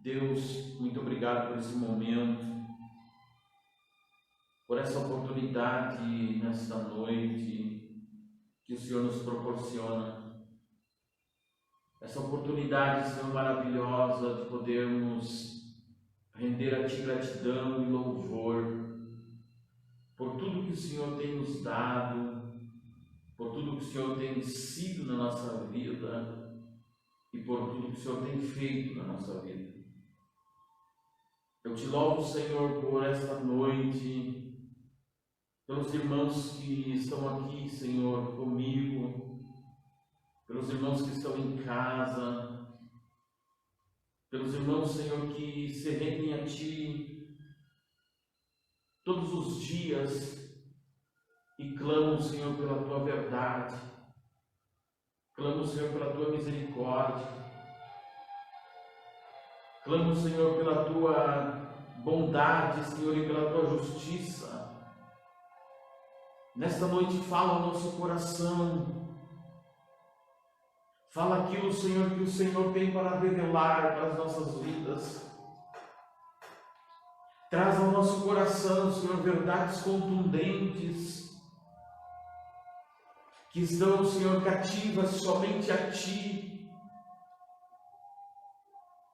Deus, muito obrigado por esse momento, por essa oportunidade nesta noite que o Senhor nos proporciona. Essa oportunidade, Senhor, maravilhosa de podermos render a Ti gratidão e louvor por tudo que o Senhor tem nos dado, por tudo que o Senhor tem sido na nossa vida e por tudo que o Senhor tem feito na nossa vida. Eu te louvo, Senhor, por esta noite, pelos irmãos que estão aqui, Senhor, comigo, pelos irmãos que estão em casa, pelos irmãos, Senhor, que se rendem a Ti todos os dias e clamam, Senhor, pela Tua verdade, clamam, Senhor, pela Tua misericórdia, clamam, Senhor, pela Tua bondade, Senhor, e pela Tua justiça. Nesta noite fala ao nosso coração, fala aquilo, Senhor, que o Senhor tem para revelar para as nossas vidas. Traz ao nosso coração, Senhor, verdades contundentes, que estão, Senhor, cativas somente a Ti.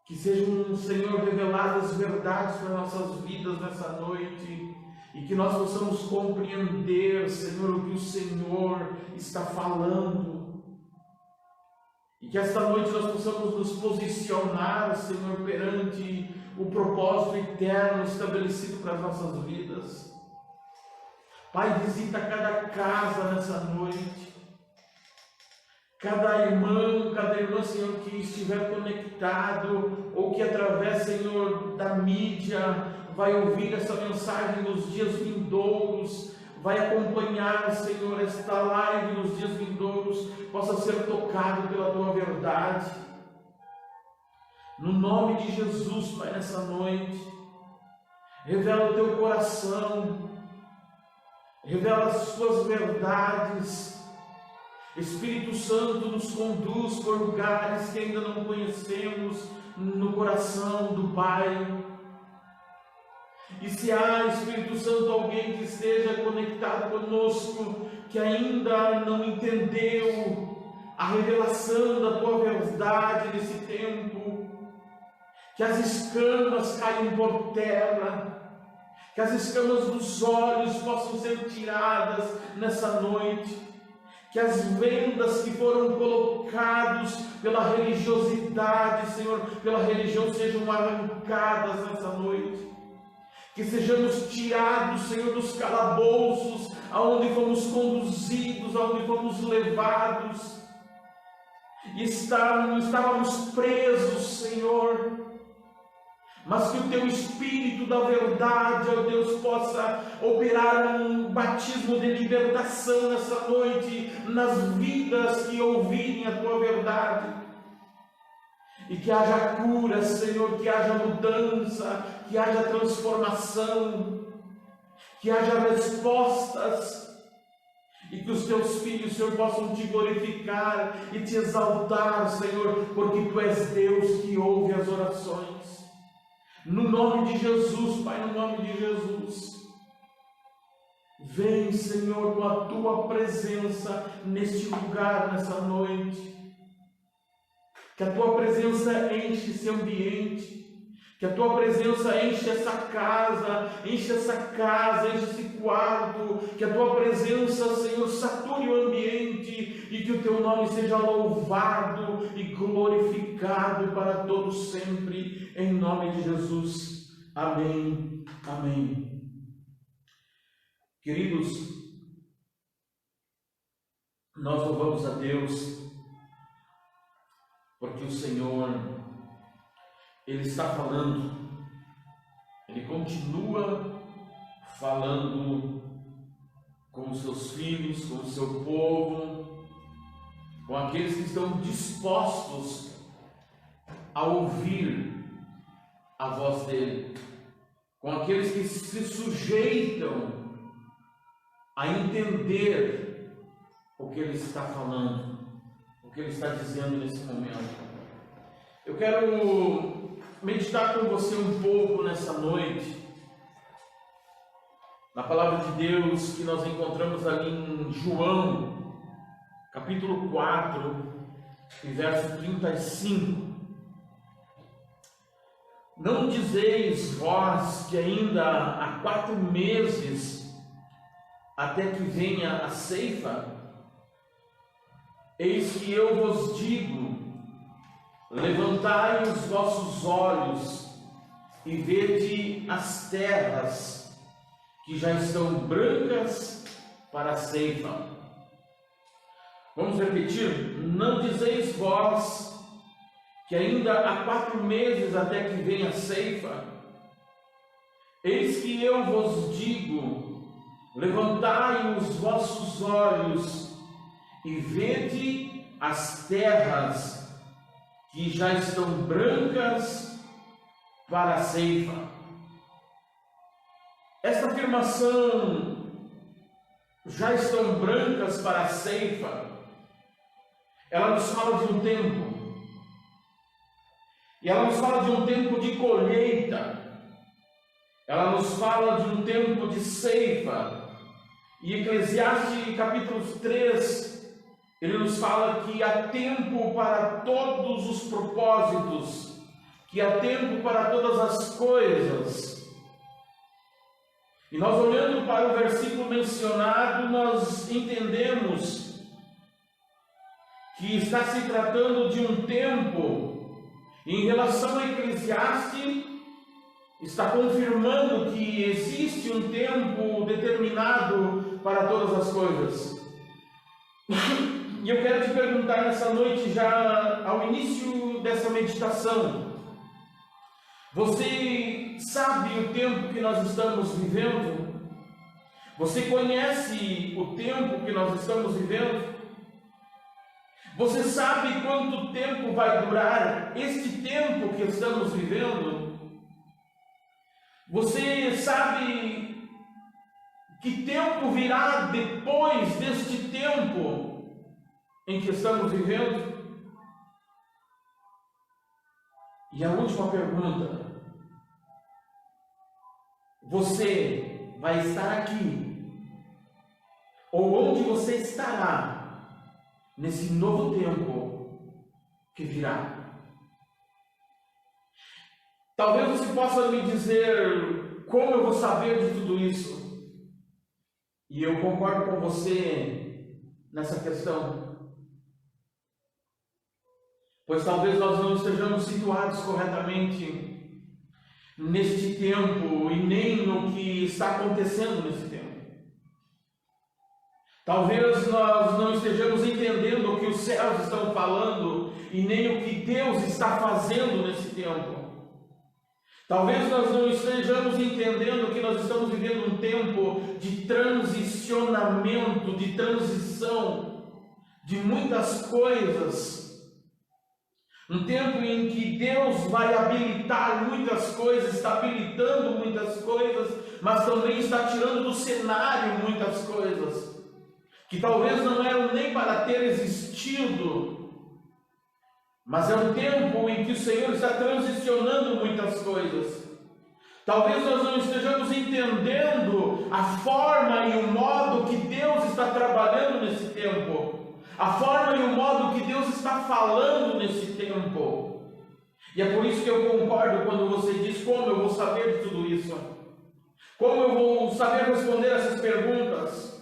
Que sejam, Senhor, reveladas verdades para nossas vidas nessa noite e que nós possamos compreender, Senhor, o que o Senhor está falando. E que esta noite nós possamos nos posicionar, Senhor, perante o propósito eterno estabelecido para as nossas vidas. Pai, visita cada casa nessa noite. Cada irmã, Senhor, que estiver conectado ou que através, Senhor, da mídia vai ouvir essa mensagem nos dias vindouros, vai acompanhar, Senhor, esta live nos dias vindouros, possa ser tocado pela Tua verdade. No nome de Jesus, Pai, nessa noite, revela o Teu coração, revela as Tuas verdades. Espírito Santo, nos conduz por lugares que ainda não conhecemos no coração do Pai. E se há, Espírito Santo, alguém que esteja conectado conosco, que ainda não entendeu a revelação da Tua verdade nesse tempo, que as escamas caiam por terra, que as escamas dos olhos possam ser tiradas nessa noite, que as vendas que foram colocadas pela religiosidade, Senhor, pela religião, sejam arrancadas nessa noite, que sejamos tirados, Senhor, dos calabouços, aonde fomos conduzidos, aonde fomos levados, e estávamos presos, Senhor, mas que o Teu Espírito da verdade, ó Deus, possa operar um batismo de libertação nessa noite, nas vidas que ouvirem a Tua verdade, e que haja cura, Senhor, que haja mudança, que haja transformação, que haja respostas, e que os Teus filhos, Senhor, possam Te glorificar e Te exaltar, Senhor, porque Tu és Deus que ouve as orações. No nome de Jesus, Pai, no nome de Jesus, vem, Senhor, com a Tua presença neste lugar, nessa noite, que a Tua presença enche esse ambiente, que a Tua presença enche essa casa, enche esse quarto, que a Tua presença, Senhor, sature o ambiente e que o Teu nome seja louvado e glorificado para todos sempre, em nome de Jesus. Amém, amém. Queridos, nós louvamos a Deus porque o Senhor, Ele está falando, Ele continua falando com os seus filhos, com o seu povo, com aqueles que estão dispostos a ouvir a voz dEle, com aqueles que se sujeitam a entender o que Ele está falando, o que Ele está dizendo nesse momento. Eu quero meditar com você um pouco nessa noite, na palavra de Deus que nós encontramos ali em João, capítulo 4, e verso 35. Não dizeis vós que ainda há 4 meses até que venha a ceifa? Eis que eu vos digo: levantai os vossos olhos e vede as terras, que já estão brancas para a ceifa. Vamos repetir? Não dizeis vós que ainda há 4 meses até que venha a ceifa? Eis que eu vos digo: levantai os vossos olhos e vede as terras, que já estão brancas para a ceifa. Esta afirmação, já estão brancas para a ceifa, ela nos fala de um tempo. E ela nos fala de um tempo de colheita. Ela nos fala de um tempo de ceifa. E Eclesiastes capítulo 3, ele nos fala que há tempo para todos os propósitos, que há tempo para todas as coisas. E nós, olhando para o versículo mencionado, nós entendemos que está se tratando de um tempo. Em relação a Eclesiastes, está confirmando que existe um tempo determinado para todas as coisas. E eu quero te perguntar nessa noite, já ao início dessa meditação: você sabe o tempo que nós estamos vivendo? Você conhece o tempo que nós estamos vivendo? Você sabe quanto tempo vai durar este tempo que estamos vivendo? Você sabe que tempo virá depois deste tempo em que estamos vivendo? E a última pergunta: você vai estar aqui? Ou onde você estará nesse novo tempo que virá? Talvez você possa me dizer: como eu vou saber de tudo isso? E eu concordo com você nessa questão, pois talvez nós não estejamos situados corretamente neste tempo e nem no que está acontecendo nesse tempo. Talvez nós não estejamos entendendo o que os céus estão falando e nem o que Deus está fazendo nesse tempo. Talvez nós não estejamos entendendo que nós estamos vivendo um tempo de transicionamento, de transição de muitas coisas. Um tempo em que Deus vai habilitar muitas coisas, está habilitando muitas coisas, mas também está tirando do cenário muitas coisas que talvez não eram nem para ter existido, mas é um tempo em que o Senhor está transicionando muitas coisas. Talvez nós não estejamos entendendo a forma e o modo que Deus está trabalhando nesse tempo, a forma e o modo que Deus está falando nesse tempo. E é por isso que eu concordo quando você diz: como eu vou saber de tudo isso? Como eu vou saber responder essas perguntas?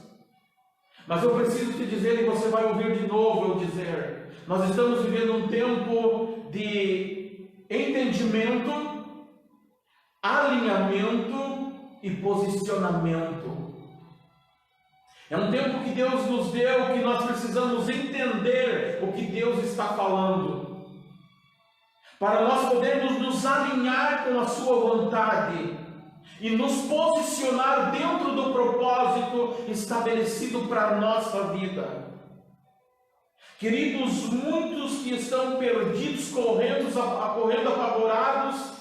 Mas eu preciso te dizer, e você vai ouvir de novo eu dizer: nós estamos vivendo um tempo de entendimento, alinhamento e posicionamento. É um tempo que Deus nos deu, que nós precisamos entender o que Deus está falando, para nós podermos nos alinhar com a sua vontade e nos posicionar dentro do propósito estabelecido para a nossa vida. Queridos, muitos que estão perdidos, correndo apavorados,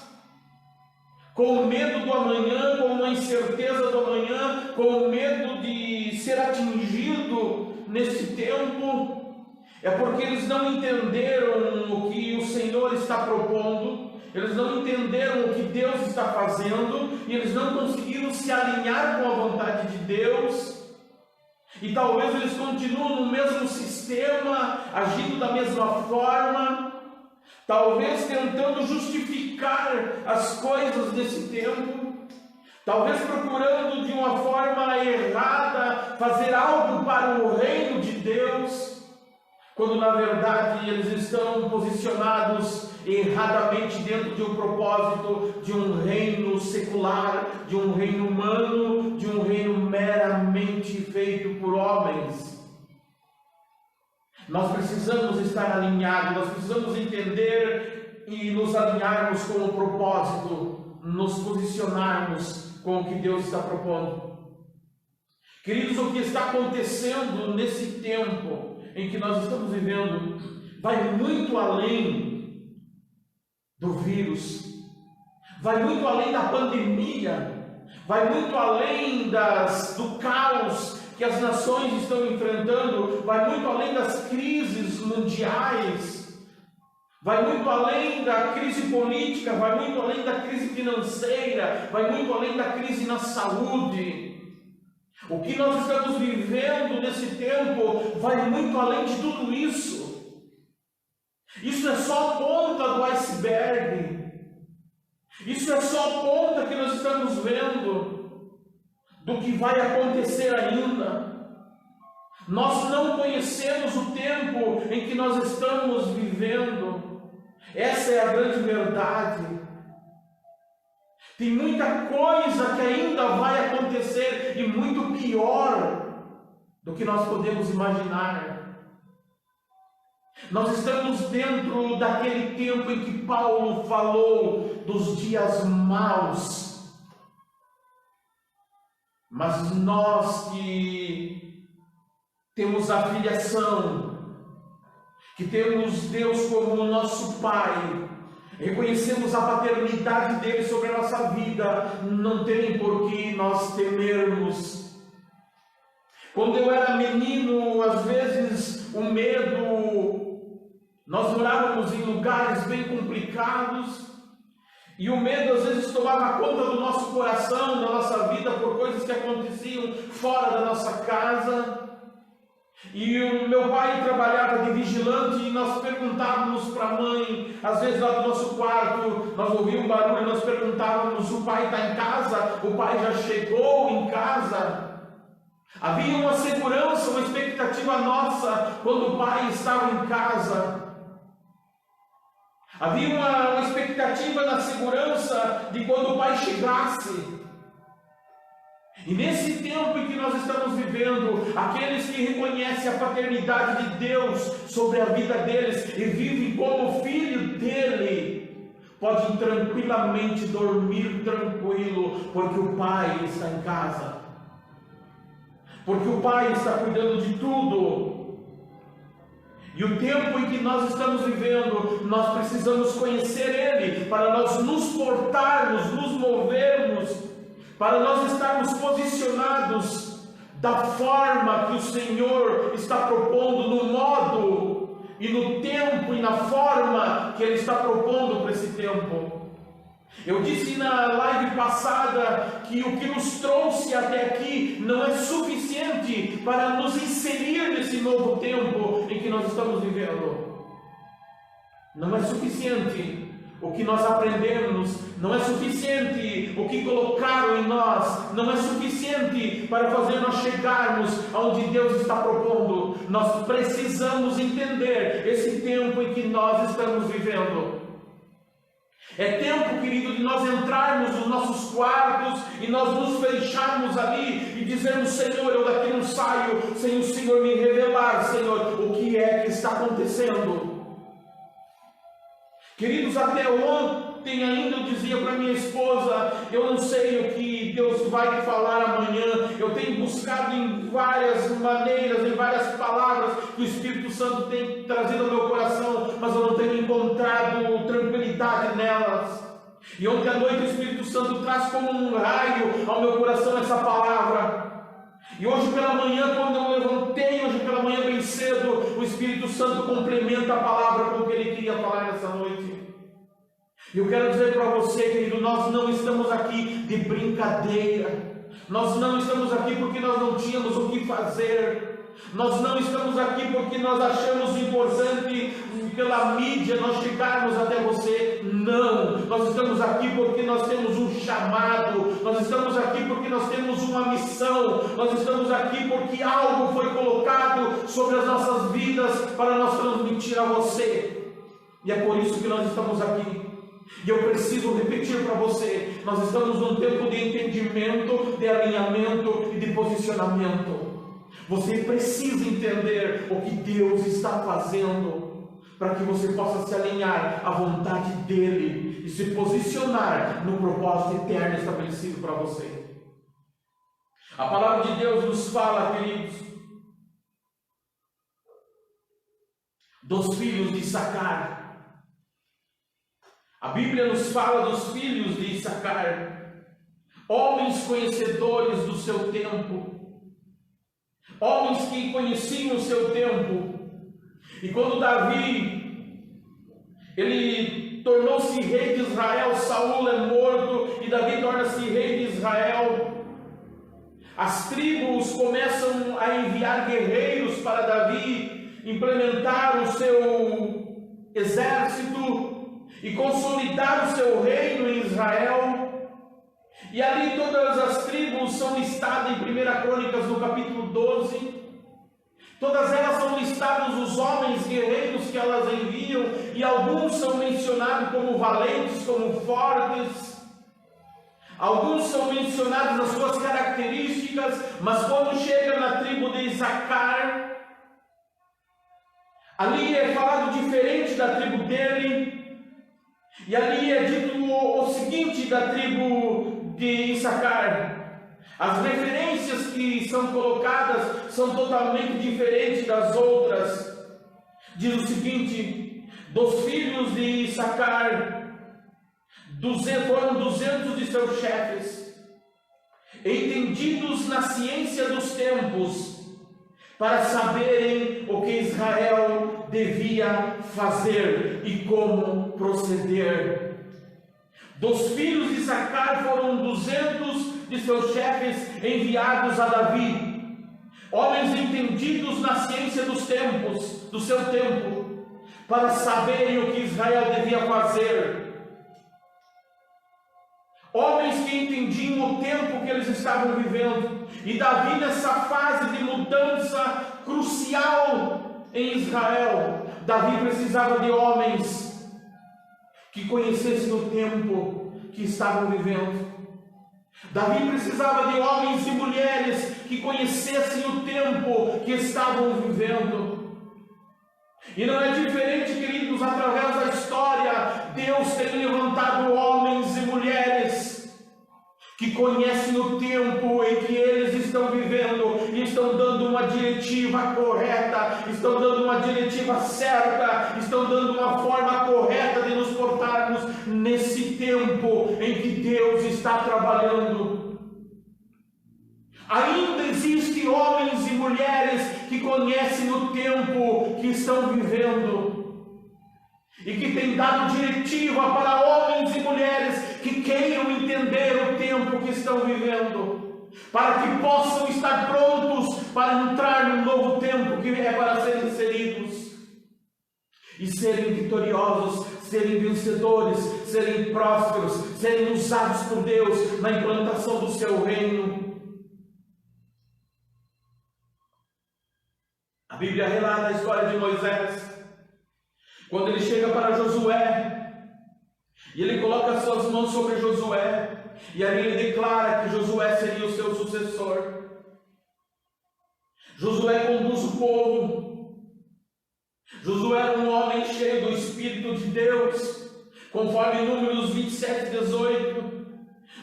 com medo do amanhã, com uma incerteza do amanhã, com medo de ser atingido nesse tempo, é porque eles não entenderam o que o Senhor está propondo, eles não entenderam o que Deus está fazendo, e eles não conseguiram se alinhar com a vontade de Deus, e talvez eles continuem no mesmo sistema, agindo da mesma forma, talvez tentando justificar as coisas desse tempo, talvez procurando de uma forma errada fazer algo para o reino de Deus, quando na verdade eles estão posicionados erradamente dentro de um propósito de um reino secular, de um reino humano, de um reino meramente feito por homens. Nós precisamos estar alinhados, nós precisamos entender e nos alinharmos com o propósito, nos posicionarmos com o que Deus está propondo. Queridos, o que está acontecendo nesse tempo em que nós estamos vivendo vai muito além do vírus, vai muito além da pandemia, vai muito além do caos que as nações estão enfrentando, vai muito além das crises mundiais, vai muito além da crise política, vai muito além da crise financeira, vai muito além da crise na saúde. O que nós estamos vivendo nesse tempo vai muito além de tudo isso. Isso é só a ponta do iceberg. Isso é só a ponta que nós estamos vendo do que vai acontecer ainda. Nós não conhecemos o tempo em que nós estamos vivendo. Essa é a grande verdade. Tem muita coisa que ainda vai acontecer e muito pior do que nós podemos imaginar. Nós estamos dentro daquele tempo em que Paulo falou dos dias maus. Mas nós que temos a filiação, que temos Deus como o nosso Pai, reconhecemos a paternidade dele sobre a nossa vida, não tem por que nós temermos. Quando eu era menino, às vezes o medo, nós morávamos em lugares bem complicados, e o medo às vezes tomava conta do nosso coração, da nossa vida, por coisas que aconteciam fora da nossa casa. E o meu pai trabalhava de vigilante e nós perguntávamos para a mãe, às vezes lá do nosso quarto, nós ouvíamos um barulho e nós perguntávamos: o pai está em casa? O pai já chegou em casa? Havia uma segurança, uma expectativa nossa quando o pai estava em casa. Havia uma expectativa na segurança de quando o pai chegasse. E nesse tempo em que nós estamos vivendo, aqueles que reconhecem a paternidade de Deus sobre a vida deles e vivem como filho dele, podem tranquilamente dormir tranquilo, porque o Pai está em casa, porque o Pai está cuidando de tudo. E o tempo em que nós estamos vivendo, nós precisamos conhecer Ele, para nós nos portarmos, nos movermos, para nós estarmos posicionados da forma que o Senhor está propondo, no modo e no tempo e na forma que Ele está propondo para esse tempo. Eu disse na live passada que o que nos trouxe até aqui não é suficiente para nos inserir nesse novo tempo em que nós estamos vivendo. Não é suficiente o que nós aprendemos, não é suficiente o que colocaram em nós, não é suficiente para fazer nós chegarmos aonde Deus está propondo. Nós precisamos entender esse tempo em que nós estamos vivendo. É tempo, querido, de nós entrarmos nos nossos quartos e nós nos fecharmos ali e dizermos: Senhor, eu daqui não saio sem o Senhor me revelar, Senhor, o que é que está acontecendo. Queridos, até ontem ainda eu dizia para minha esposa: eu não sei o que Deus vai falar amanhã. Eu tenho buscado em várias maneiras, em várias palavras que o Espírito Santo tem trazido ao meu coração, mas eu não tenho encontrado tranquilidade nelas. E ontem à noite o Espírito Santo traz como um raio ao meu coração essa palavra. E hoje pela manhã, quando eu levantei, hoje pela manhã bem cedo, o Espírito Santo complementa a palavra com o que Ele queria falar nessa noite. Eu quero dizer para você, querido, nós não estamos aqui de brincadeira. Nós não estamos aqui porque nós não tínhamos o que fazer. Nós não estamos aqui porque nós achamos importante pela mídia nós chegarmos até você. Não, nós estamos aqui porque nós temos um chamado. Nós estamos aqui porque nós temos uma missão. Nós estamos aqui porque algo foi colocado sobre as nossas vidas para nós transmitir a você. E é por isso que nós estamos aqui. E eu preciso repetir para você, nós estamos num tempo de entendimento, de alinhamento e de posicionamento. Você precisa entender o que Deus está fazendo, para que você possa se alinhar à vontade dEle e se posicionar no propósito eterno estabelecido para você. A palavra de Deus nos fala, queridos, dos filhos de Issacar. A Bíblia nos fala dos filhos de Issacar, homens conhecedores do seu tempo, homens que conheciam o seu tempo. E quando Davi, ele tornou-se rei de Israel, Saul é morto e Davi torna-se rei de Israel. As tribos começam a enviar guerreiros para Davi implementar o seu exército e consolidar o seu reino em Israel. E ali todas as tribos são listadas em 1 Crônicas no capítulo 12. Todas elas são listados os homens guerreiros que elas enviam, e alguns são mencionados como valentes, como fortes. Alguns são mencionados nas suas características, mas quando chega na tribo de Issacar, ali é falado diferente da tribo dele. E ali é dito o seguinte da tribo de Issacar: as referências que são colocadas são totalmente diferentes das outras. Diz o seguinte: dos filhos de Issacar, foram 200 de seus chefes, entendidos na ciência dos tempos, para saberem o que Israel devia fazer e como proceder. Dos filhos de Issacar foram 200 de seus chefes enviados a Davi, homens entendidos na ciência dos tempos, do seu tempo, para saberem o que Israel devia fazer. Homens que entendiam o tempo que eles estavam vivendo. E Davi, nessa fase de mudança crucial em Israel, Davi precisava de homens que conhecessem o tempo que estavam vivendo. Davi precisava de homens e mulheres que conhecessem o tempo que estavam vivendo. E não é diferente, queridos, através da história, Deus tem levantado homens e mulheres que conhecem o tempo em que eles estão vivendo e estão dando uma diretiva correta, estão dando uma diretiva certa, estão dando uma forma correta de nos portarmos nesse tempo em que Deus está trabalhando. Ainda existem homens e mulheres que conhecem o tempo que estão vivendo e que têm dado diretiva para homens e mulheres que queiram entender o tempo que estão vivendo, para que possam estar prontos para entrar no novo tempo que é para serem inseridos e serem vitoriosos, serem vencedores, serem prósperos, serem usados por Deus na implantação do seu reino. A Bíblia relata a história de Moisés, quando ele chega para Josué, e ele coloca suas mãos sobre Josué, e ali ele declara que Josué seria o seu sucessor. Josué conduz o povo. Josué era um homem cheio do Espírito de Deus, conforme Números 27, 18.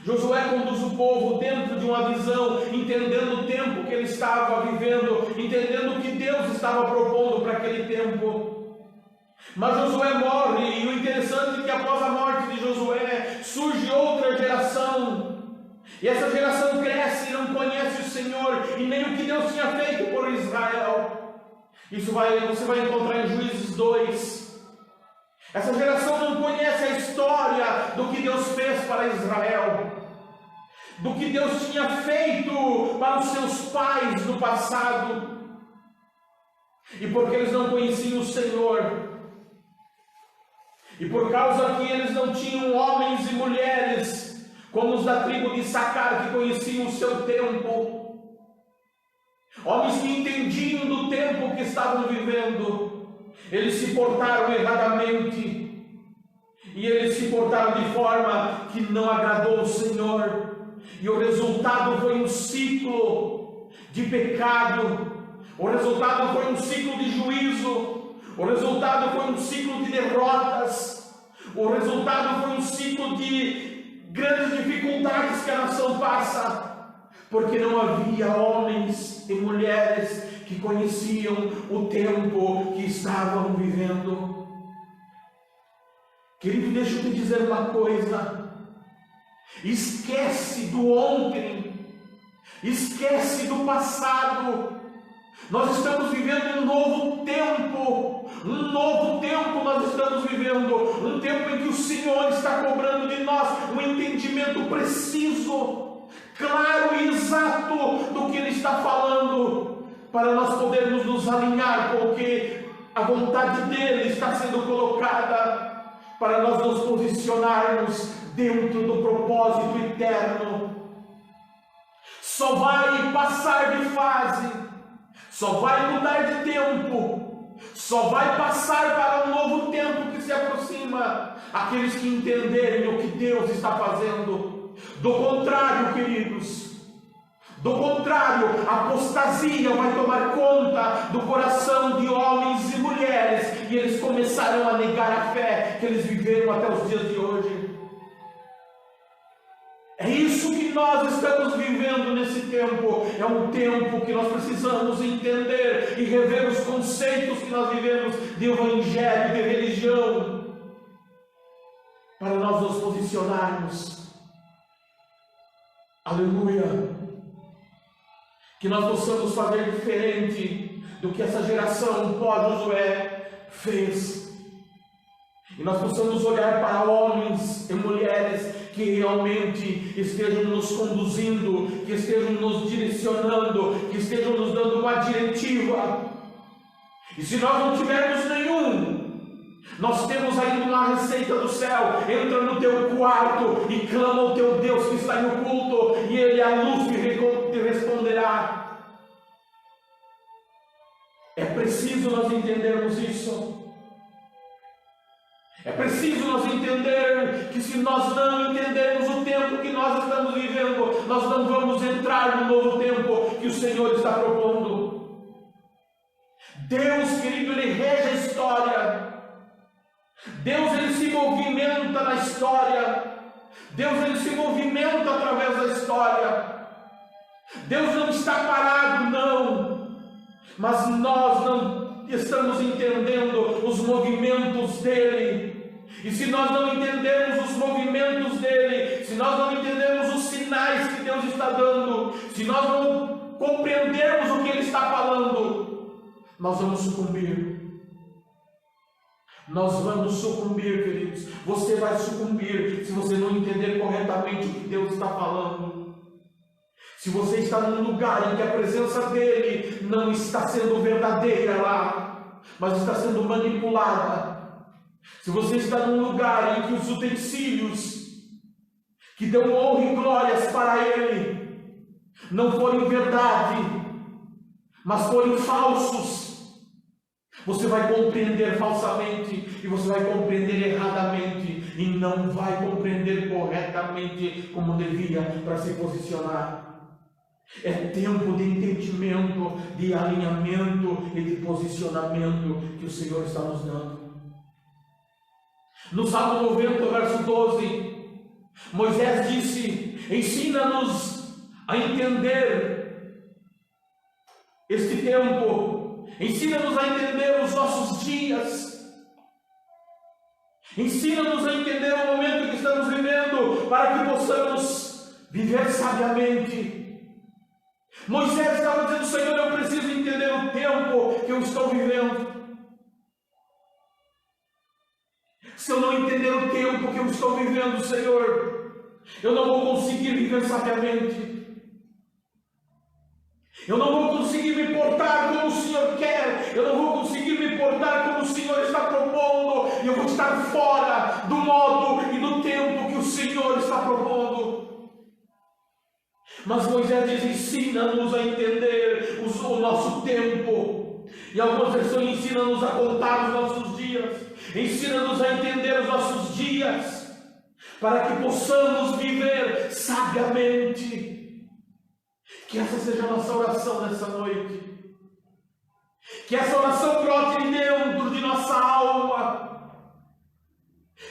Josué conduz o povo dentro de uma visão, entendendo o tempo que ele estava vivendo, entendendo o que Deus estava propondo para aquele tempo. Mas Josué morre, e o interessante é que após a morte de Josué, surge outra geração, e essa geração cresce e não conhece o Senhor, e nem o que Deus tinha feito por Israel. Você vai encontrar em Juízes 2, Essa geração não conhece a história do que Deus fez para Israel, do que Deus tinha feito para os seus pais no passado. E porque eles não conheciam o Senhor, e por causa que eles não tinham homens e mulheres como os da tribo de Issacar, que conheciam o seu tempo, homens que entendiam do tempo que estavam vivendo, eles se portaram erradamente, e eles se portaram de forma que não agradou ao Senhor, e o resultado foi um ciclo de pecado, o resultado foi um ciclo de juízo, o resultado foi um ciclo de derrotas, o resultado foi um ciclo de grandes dificuldades que a nação passa, porque não havia homens e mulheres que conheciam o tempo que estavam vivendo. Querido, deixa eu te dizer uma coisa: esquece do ontem, esquece do passado. Nós estamos vivendo um novo tempo nós estamos vivendo, um tempo em que o Senhor está cobrando de nós um entendimento preciso, claro e exato do que Ele está falando, para nós podermos nos alinhar com o que a vontade dEle está sendo colocada, para nós nos posicionarmos dentro do propósito eterno. Só vai passar de fase, só vai mudar de tempo, só vai passar para um novo tempo que se aproxima aqueles que entenderem o que Deus está fazendo. Do contrário, queridos, do contrário, a apostasia vai tomar conta do coração de homens e mulheres, e eles começarão a negar a fé que eles viveram até os dias de hoje. É isso que nós estamos vivendo nesse tempo. É um tempo que nós precisamos entender e rever os conceitos que nós vivemos de evangelho, de religião, para nós nos posicionarmos. Aleluia! Que nós possamos fazer diferente do que essa geração pós-Josué fez. E nós possamos olhar para homens e mulheres que realmente estejam nos conduzindo, que estejam nos direcionando, que estejam nos dando uma diretiva. E se nós não tivermos nenhum, nós temos ainda uma receita do céu. Entra no teu quarto e clama ao teu Deus que está em oculto, e Ele, a luz, te responderá. É preciso nós entendermos isso. É preciso nós entender que se nós não entendermos o tempo que nós estamos vivendo, nós não vamos entrar no novo tempo que o Senhor está propondo. Deus, querido, Ele rege a história. Deus, Ele se movimenta na história. Deus, Ele se movimenta através da história. Deus não está parado, não. Mas nós não estamos entendendo os movimentos dEle. E se nós não entendermos os movimentos dEle, se nós não entendermos os sinais que Deus está dando, se nós não compreendermos o que Ele está falando, nós vamos sucumbir. Nós vamos sucumbir, queridos. Você vai sucumbir se você não entender corretamente o que Deus está falando. Se você está num lugar em que a presença dEle não está sendo verdadeira lá, mas está sendo manipulada. Se você está num lugar em que os utensílios que dão honra e glórias para Ele não forem verdade, mas forem falsos, você vai compreender falsamente e você vai compreender erradamente e não vai compreender corretamente como devia para se posicionar. É tempo de entendimento, de alinhamento e de posicionamento que o Senhor está nos dando. No Salmo 90, verso 12, Moisés disse: ensina-nos a entender este tempo, ensina-nos a entender os nossos dias, ensina-nos a entender o momento que estamos vivendo, para que possamos viver sabiamente. Moisés estava dizendo: Senhor, eu preciso entender o tempo que eu estou vivendo. não entender o tempo que eu estou vivendo, Senhor, eu não vou conseguir viver sabiamente. Eu não vou conseguir me portar como o Senhor quer. Eu não vou conseguir me portar como o Senhor está propondo. E eu vou estar fora do modo e do tempo que o Senhor está propondo. Mas Moisés diz: ensina-nos a entender o nosso tempo. E algumas versões: ensina-nos a contar os nossos dias. Ensina-nos a entender os nossos dias, para que possamos viver sabiamente. Que essa seja a nossa oração nessa noite. Que essa oração brote de dentro de nossa alma.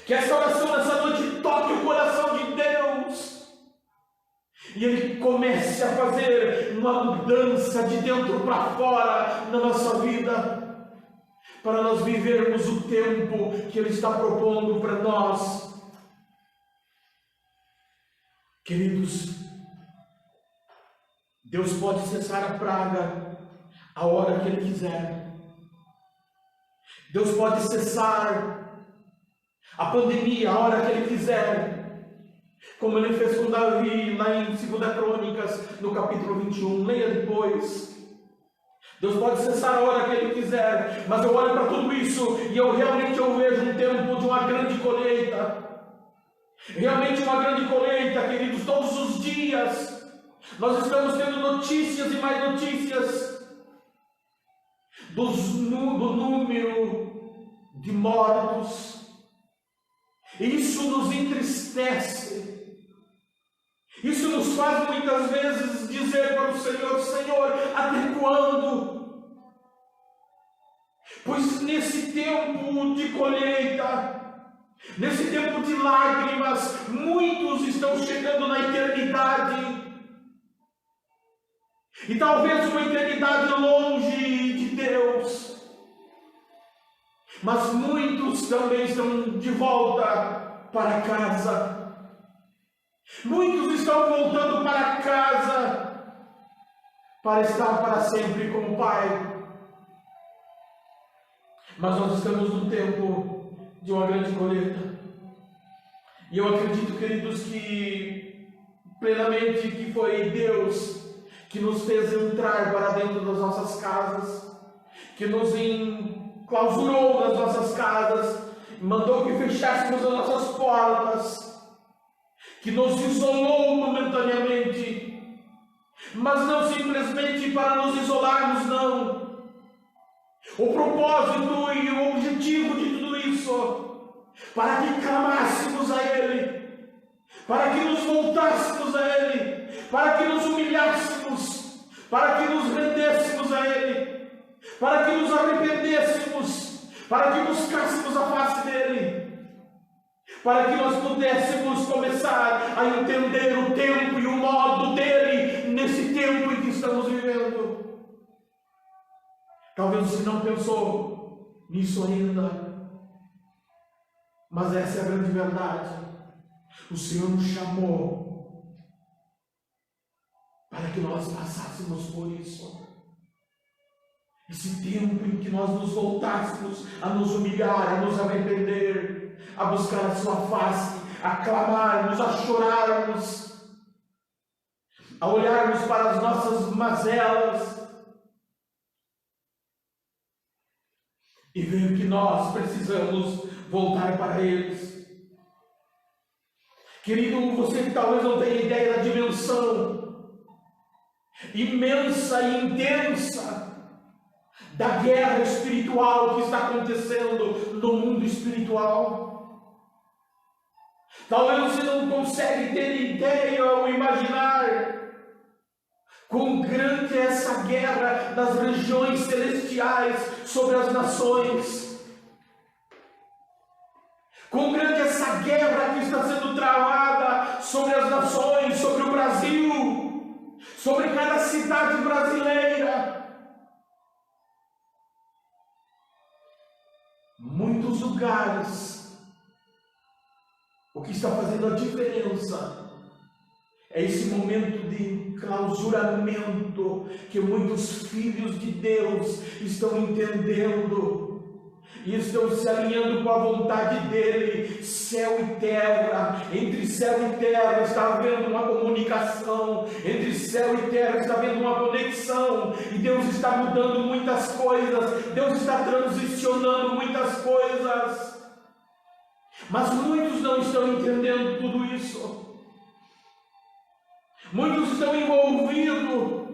Que essa oração nessa noite toque o coração de Deus. E Ele comece a fazer uma mudança de dentro para fora na nossa vida. Para nós vivermos o tempo que Ele está propondo para nós. Queridos, Deus pode cessar a praga a hora que Ele quiser. Deus pode cessar a pandemia a hora que Ele quiser. Como Ele fez com Davi lá em 2 Crônicas, no capítulo 21. Leia depois. Deus pode cessar a hora que Ele quiser. Mas eu olho para tudo isso e eu realmente vejo um tempo de uma grande colheita. Realmente uma grande colheita, queridos, todos os dias. Nós estamos tendo notícias e mais notícias do número de mortos. Isso nos entristece. Isso nos faz muitas vezes dizer para o Senhor: Senhor, até quando? Pois nesse tempo de colheita, nesse tempo de lágrimas, muitos estão chegando na eternidade. E talvez uma eternidade longe de Deus. Mas muitos também estão de volta para casa. Muitos estão voltando para casa para estar para sempre com o Pai. Mas nós estamos no tempo de uma grande colheita. E eu acredito, queridos, que plenamente que foi Deus que nos fez entrar para dentro das nossas casas, que nos enclausurou nas nossas casas, mandou que fechássemos as nossas portas, que nos isolou momentaneamente, mas não simplesmente para nos isolarmos, não. O propósito e o objetivo de tudo isso, para que clamássemos a Ele, para que nos voltássemos a Ele, para que nos humilhássemos, para que nos rendêssemos a Ele, para que nos arrependêssemos, para que buscássemos a face dEle, para que nós pudéssemos começar a entender o tempo e o modo dEle nesse tempo em que estamos vivendo. Talvez você não pensou nisso ainda, mas essa é a grande verdade. O Senhor nos chamou para que nós passássemos por isso. Esse tempo em que nós nos voltássemos a nos humilhar, a nos arrepender, a buscar a sua face, a clamarmos, a chorarmos, a olharmos para as nossas mazelas e ver que nós precisamos voltar para eles. Querido, você que talvez não tenha ideia da dimensão imensa e intensa da guerra espiritual que está acontecendo no mundo espiritual. Talvez você não consegue ter ideia ou imaginar quão grande é essa guerra das regiões celestiais sobre as nações. Quão grande é essa guerra que está sendo travada sobre as nações, sobre o Brasil, sobre cada cidade brasileira. Muitos lugares, o que está fazendo a diferença é esse momento de clausuramento que muitos filhos de Deus estão entendendo e estão se alinhando com a vontade dele. Céu e terra, entre céu e terra está havendo uma comunicação, entre céu e terra está havendo uma conexão, e Deus está mudando muitas coisas, Deus está transicionando muitas coisas, mas muitos não estão entendendo tudo isso. Muitos estão envolvidos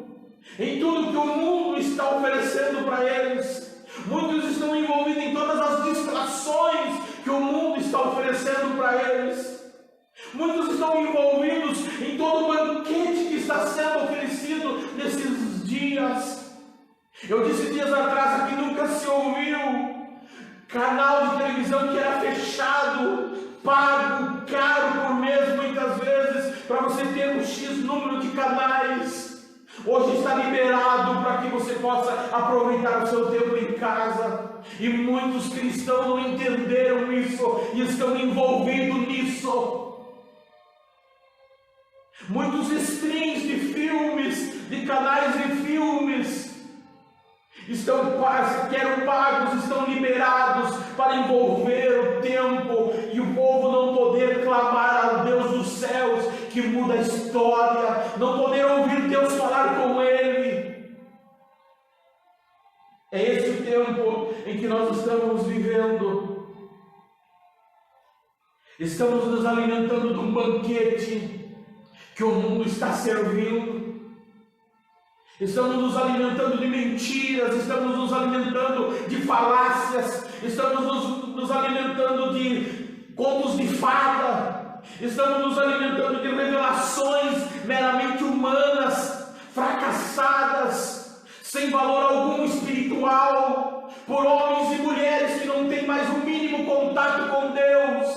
em tudo que o mundo está oferecendo para eles. Muitos estão envolvidos em todas as distrações que o mundo está oferecendo para eles. Muitos estão envolvidos em todo o banquete que está sendo oferecido nesses dias. Eu disse dias atrás que nunca se ouviu canal de televisão que era fechado, pago, caro por mês, muitas vezes, para você ter um X número de canais. Hoje está liberado para que você possa aproveitar o seu tempo em casa. E muitos cristãos não entenderam isso e estão envolvidos nisso. Muitos streams de filmes, de canais de filmes, estão pagos, estão liberados para envolver o tempo e o povo não poder clamar ao Deus dos céus que muda a história, não poder ouvir Deus falar com ele. É esse o tempo em que nós estamos vivendo. Estamos nos alimentando de um banquete que o mundo está servindo. Estamos nos alimentando de mentiras, estamos nos alimentando de falácias, estamos nos alimentando de contos de fada, estamos nos alimentando de revelações meramente humanas, fracassadas, sem valor algum espiritual, por homens e mulheres que não têm mais o mínimo contato com Deus.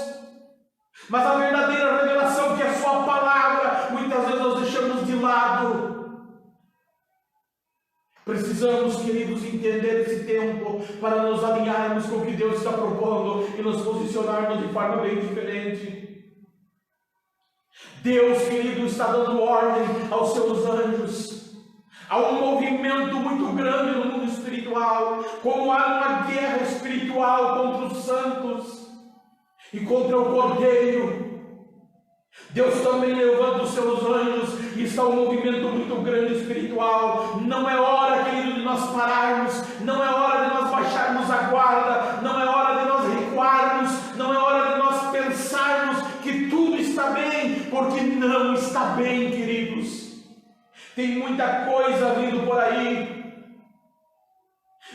Mas a verdadeira revelação, que é a sua palavra, muitas vezes nós deixamos de lado. Precisamos, queridos, entender esse tempo para nos alinharmos com o que Deus está propondo e nos posicionarmos de forma bem diferente. Deus, querido, está dando ordem aos seus anjos. Há um movimento muito grande no mundo espiritual, como há uma guerra espiritual contra os santos e contra o Cordeiro. Deus também levanta os seus anjos e está um movimento muito grande espiritual. Não é hora, querido, de nós pararmos, não é hora de nós baixarmos a guarda, não é hora de nós recuarmos, não é hora de nós pensarmos que tudo está bem, porque não está bem, queridos. Tem muita coisa vindo por aí.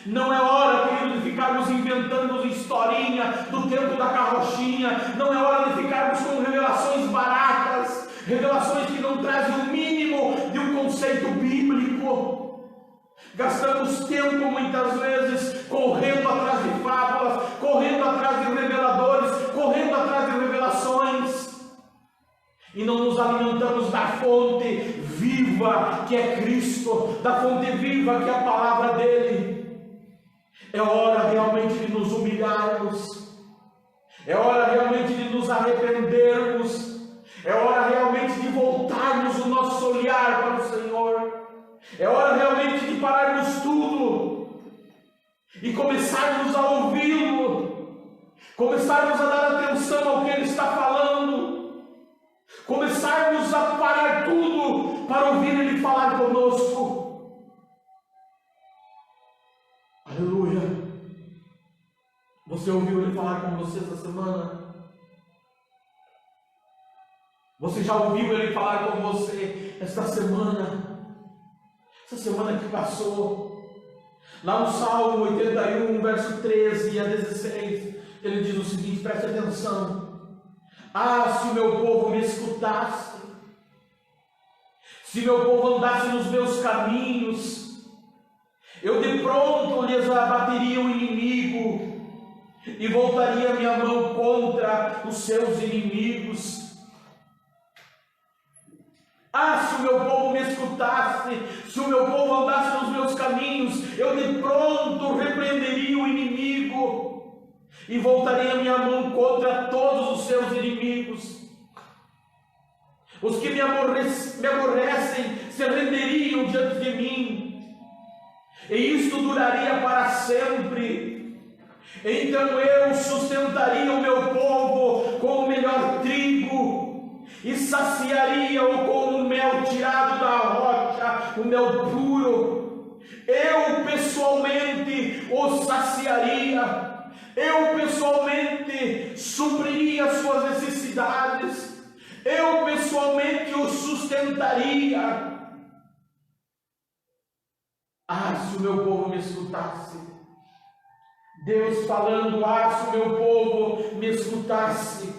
Não é hora, querido, de ficarmos inventando historinha do tempo da carrochinha. Não é hora de ficarmos com revelações baratas, revelações que não trazem o mínimo de um conceito bíblico. Gastamos tempo muitas vezes correndo atrás de fábulas, correndo atrás de reveladores, correndo atrás de revelações, e não nos alimentamos da fonte viva que é Cristo, da fonte viva que é a palavra dele. É hora realmente de nos humilharmos, é hora realmente de nos arrependermos, é hora realmente de voltarmos o nosso olhar para o Senhor, é hora realmente de pararmos tudo e começarmos a ouvi-lo, começarmos a dar atenção ao que Ele está falando, começarmos a parar tudo para ouvir Ele falar conosco. Aleluia! Você ouviu Ele falar com você essa semana? Você já ouviu Ele falar com você esta semana? Essa semana que passou? Lá no Salmo 81, verso 13 a 16, Ele diz o seguinte, preste atenção. Ah, se o meu povo me escutasse, se meu povo andasse nos meus caminhos, eu de pronto lhes abateria o inimigo e voltaria minha mão contra os seus inimigos. Ah, se o meu povo me escutasse, se o meu povo andasse nos meus caminhos, eu de pronto repreenderia o inimigo e voltaria minha mão contra todos os seus inimigos. Os que me aborrecem se renderiam diante de mim, e isto duraria para sempre. Então eu sustentaria o meu povo com o melhor trigo e saciaria-o com o mel tirado da rocha, o mel puro. Eu pessoalmente o saciaria, eu pessoalmente supriria as suas necessidades, eu pessoalmente o sustentaria. Ah, se o meu povo me escutasse. Deus falando, se o meu povo me escutasse.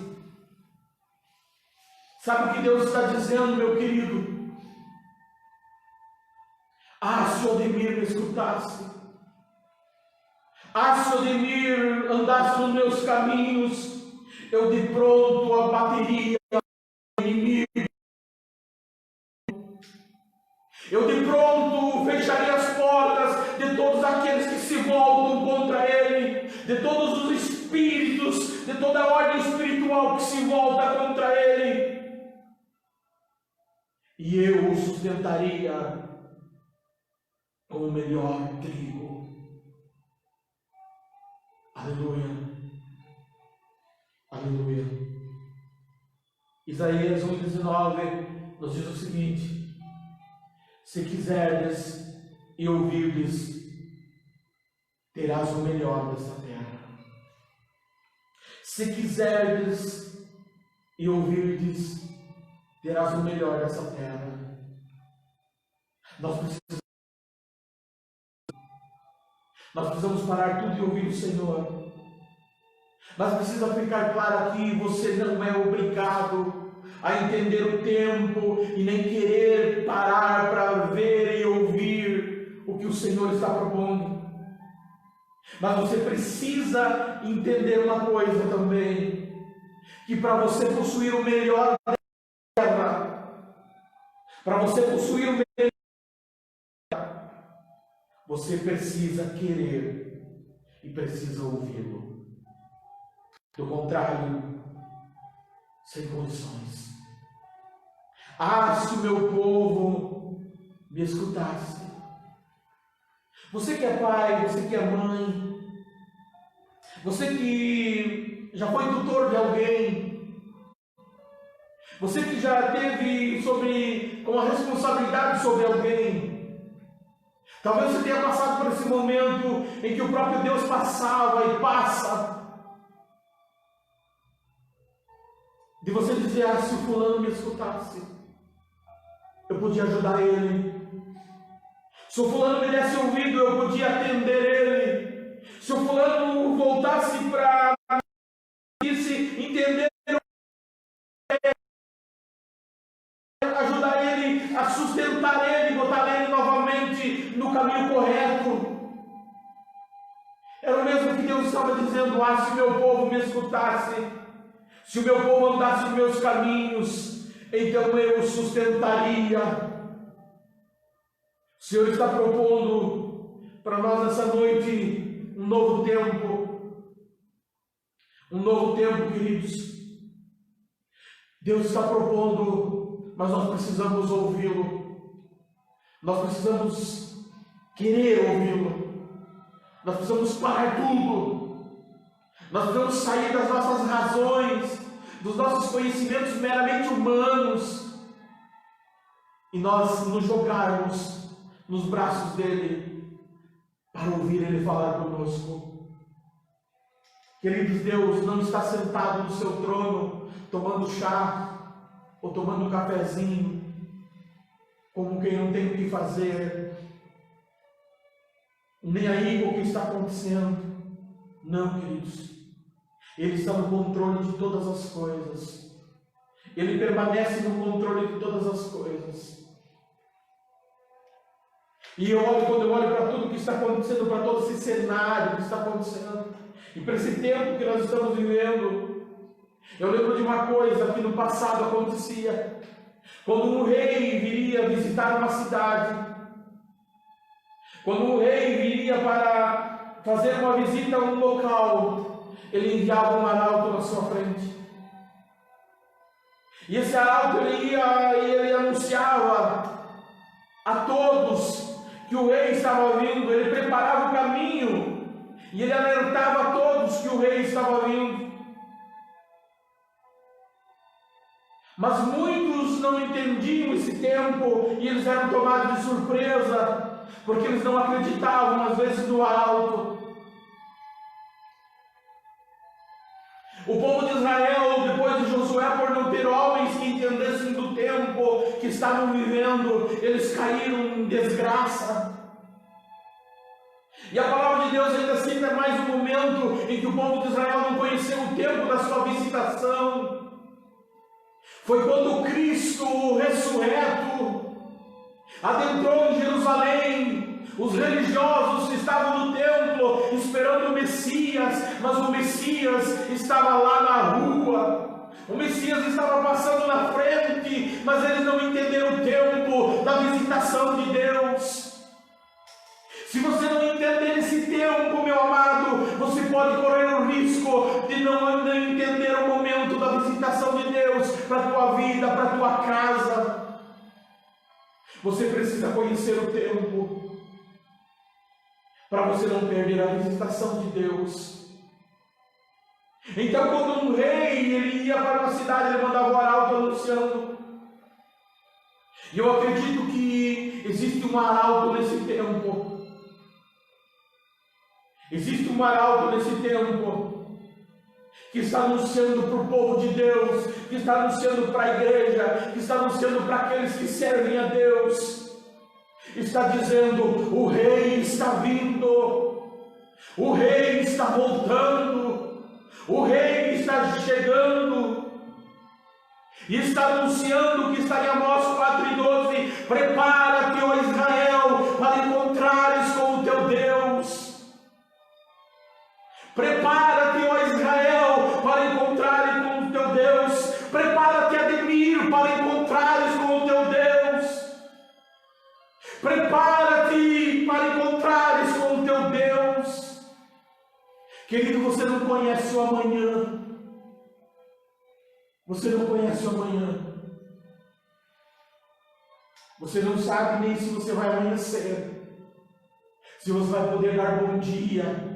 Sabe o que Deus está dizendo, meu querido? Se o Odemir me escutasse. Se o Odemir andasse nos meus caminhos, eu de pronto abateria o inimigo. Eu de pronto fecharia as portas de todos aqueles que se voltam contra ele, de todos os espíritos, de toda a ordem espiritual que se volta contra ele. E eu o sustentaria com o melhor trigo. Aleluia. Aleluia. Isaías 1,19 nos diz o seguinte: se quiserdes e ouvirdes, terás o melhor desta terra. Se quiserdes e ouvirdes, terás o melhor dessa terra. Nós precisamos parar tudo e ouvir o Senhor. Mas precisa ficar claro aqui, você não é obrigado a entender o tempo e nem querer parar para ver e ouvir o que o Senhor está propondo. Mas você precisa entender uma coisa também, que para você possuir o melhor da terra, para você possuir o melhor, você precisa querer e precisa ouvi-lo. Do contrário, sem condições. Se o meu povo me escutasse. Você que é pai, você que é mãe, você que já foi tutor de alguém, você que já teve com a responsabilidade sobre alguém, talvez você tenha passado por esse momento em que o próprio Deus passava e passa, de você dizer, se o fulano me escutasse, eu podia ajudar ele. Se o fulano me desse ouvido, eu podia atender ele. Se o fulano voltasse para entender, ajudar ele, a sustentar ele, botar ele novamente no caminho correto. Era o mesmo que Deus estava dizendo, se o meu povo me escutasse, se o meu povo andasse nos meus caminhos, então eu o sustentaria. O Senhor está propondo para nós nessa noite um novo tempo. Um novo tempo, queridos. Deus está propondo, mas nós precisamos ouvi-lo. Nós precisamos querer ouvi-lo. Nós precisamos parar tudo. Nós precisamos sair das nossas razões, dos nossos conhecimentos meramente humanos, e nós nos jogarmos nos braços dele para ouvir ele falar conosco. Queridos, Deus não está sentado no seu trono tomando chá ou tomando um cafezinho como quem não tem o que fazer, nem aí com o que está acontecendo. Não, queridos, ele está no controle de todas as coisas. Ele permanece no controle de todas as coisas. E quando eu olho para tudo que está acontecendo, para todo esse cenário que está acontecendo, e para esse tempo que nós estamos vivendo, eu lembro de uma coisa que no passado acontecia. Quando um rei viria visitar uma cidade, quando um rei viria para fazer uma visita a um local, ele enviava um arauto na sua frente. E esse arauto ele anunciava a todos que o rei estava vindo, ele preparava o caminho, E ele alertava a todos que o rei estava vindo. Mas muitos não entendiam esse tempo e eles eram tomados de surpresa, porque eles não acreditavam às vezes no arauto. O povo de Israel, depois de Josué, por não ter homens que entendessem do tempo que estavam vivendo, eles caíram em desgraça. E a palavra de Deus ainda cita mais um momento em que o povo de Israel não conheceu o tempo da sua visitação. Foi quando Cristo, o ressurreto, adentrou em Jerusalém. Os religiosos estavam no templo esperando o Messias, mas o Messias estava lá na rua. O Messias estava passando na frente, mas eles não entenderam o tempo da visitação de Deus. Se você não entender esse tempo, meu amado, você pode correr o risco de não entender o momento da visitação de Deus para a tua vida, para a tua casa. Você precisa conhecer o tempo para você não perder a visitação de Deus. Então, quando um rei ele ia para uma cidade, ele mandava o arauto anunciando. E eu acredito que existe um arauto nesse tempo. Existe um arauto nesse tempo que está anunciando para o povo de Deus, que está anunciando para a igreja, que está anunciando para aqueles que servem a Deus. Está dizendo: o rei está vindo, o rei está voltando, o rei está chegando. E está anunciando que está em Amós 4:12: prepara-te, ó Israel, para encontrares com o teu Deus. Prepara-te, ó Israel, para encontrares com o teu Deus. Prepara-te, Ademir, para encontrares com o teu Deus. Prepara-te para encontrares com o teu Deus. Querido, você não conhece o amanhã. Você não conhece o amanhã. Você não sabe nem se você vai amanhecer, se você vai poder dar bom dia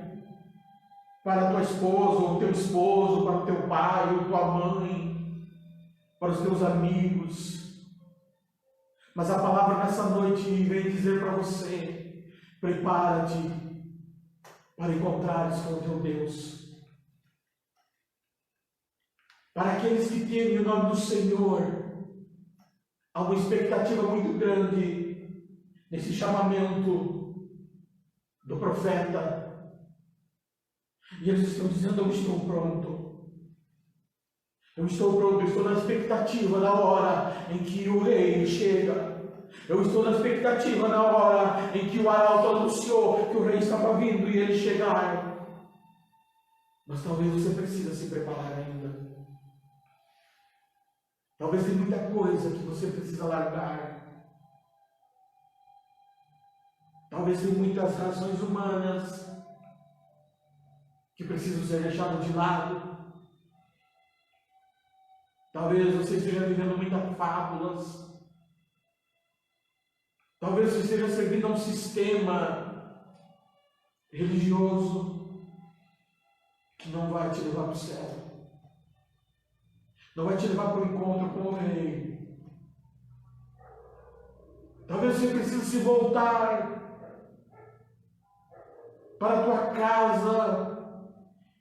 para a tua esposa, ou teu esposo, para o teu pai, ou tua mãe, para os teus amigos. Mas a palavra nessa noite vem dizer para você: prepara-te para encontrares com o teu Deus. Para aqueles que temem o nome do Senhor, há uma expectativa muito grande nesse chamamento do profeta. E eles estão dizendo: eu estou pronto. Eu estou pronto, eu estou na expectativa da hora em que o rei chega. Eu estou na expectativa da hora em que o arauto anunciou que o rei estava vindo e ele chegar. Mas talvez você precise se preparar ainda. Talvez tem muita coisa que você precisa largar. Talvez tem muitas razões humanas que precisam ser deixadas de lado. Talvez você esteja vivendo muitas fábulas. Talvez você esteja servindo a um sistema religioso que não vai te levar para o céu. Não vai te levar para o encontro com o rei. Talvez você precise se voltar para a tua casa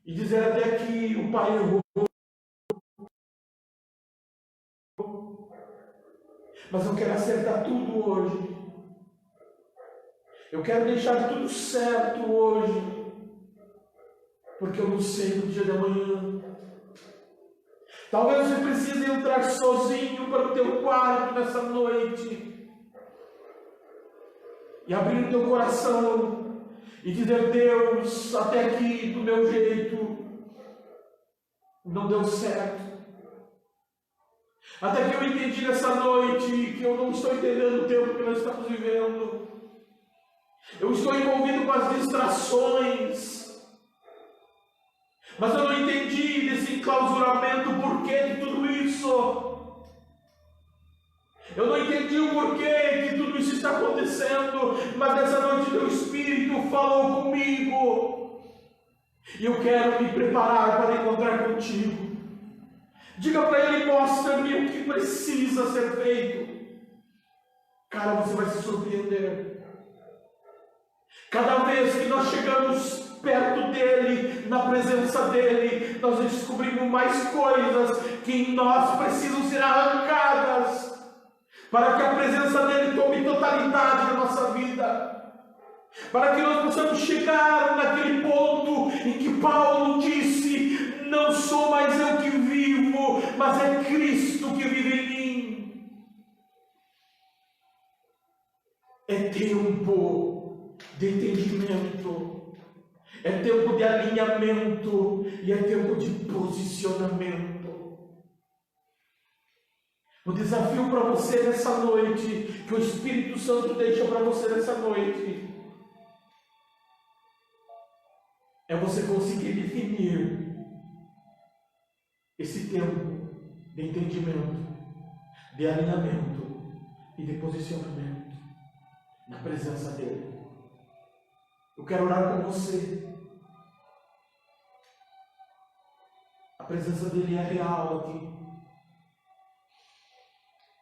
e dizer: até aqui o pai errou. Mas eu quero acertar tudo hoje. Eu quero deixar tudo certo hoje, porque eu não sei no dia de amanhã. Talvez você precise entrar sozinho para o teu quarto nessa noite e abrir o teu coração e dizer: Deus, até aqui do meu jeito não deu certo. Até que eu entendi nessa noite que eu não estou entendendo o tempo que nós estamos vivendo. Eu estou envolvido com as distrações, mas eu não entendi desse enclausuramento, o porquê de tudo isso. Eu não entendi o porquê que tudo isso está acontecendo, mas nessa noite teu Espírito falou comigo E eu quero me preparar para encontrar contigo. Diga para ele: mostra-me o que precisa ser feito. Cara, você vai se surpreender. Cada vez que nós chegamos perto dele, na presença dele, nós descobrimos mais coisas que em nós precisam ser arrancadas, para que a presença dele tome totalidade na nossa vida, para que nós possamos chegar naquele ponto em que Paulo disse: não sou mais eu que vivo, mas é Cristo que vive em mim. É tempo de entendimento, é tempo de alinhamento e é tempo de posicionamento. O desafio para você nessa noite, que o Espírito Santo deixa para você nessa noite, é você conseguir definir esse tempo de entendimento, de alinhamento e de posicionamento na presença dele. Eu quero orar com você. A presença dele é real aqui.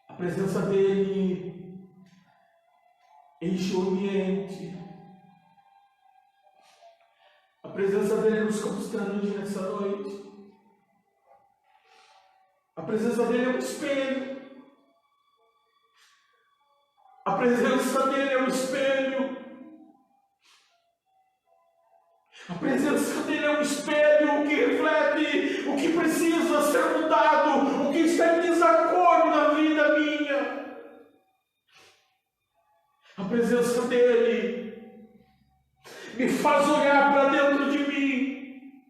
A presença dele enche o ambiente. A presença dele nos constrange nessa noite. A presença dele é um espelho. A presença dele é um espelho. A presença dele é um espelho que reflete o que precisa ser mudado, o que está em desacordo na vida minha. A presença dele me faz olhar para dentro de mim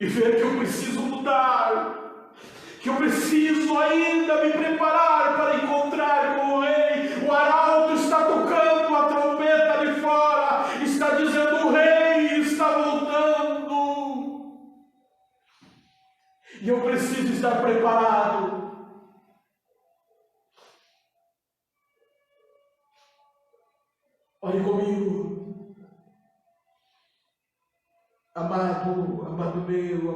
e ver que eu preciso mudar, que eu preciso ainda me preparar para encontrar com o Rei. O arauto está tocando a trombeta ali fora, está dizendo: o Rei está voltando. E eu preciso estar preparado. Olhe comigo, amado, amado meu.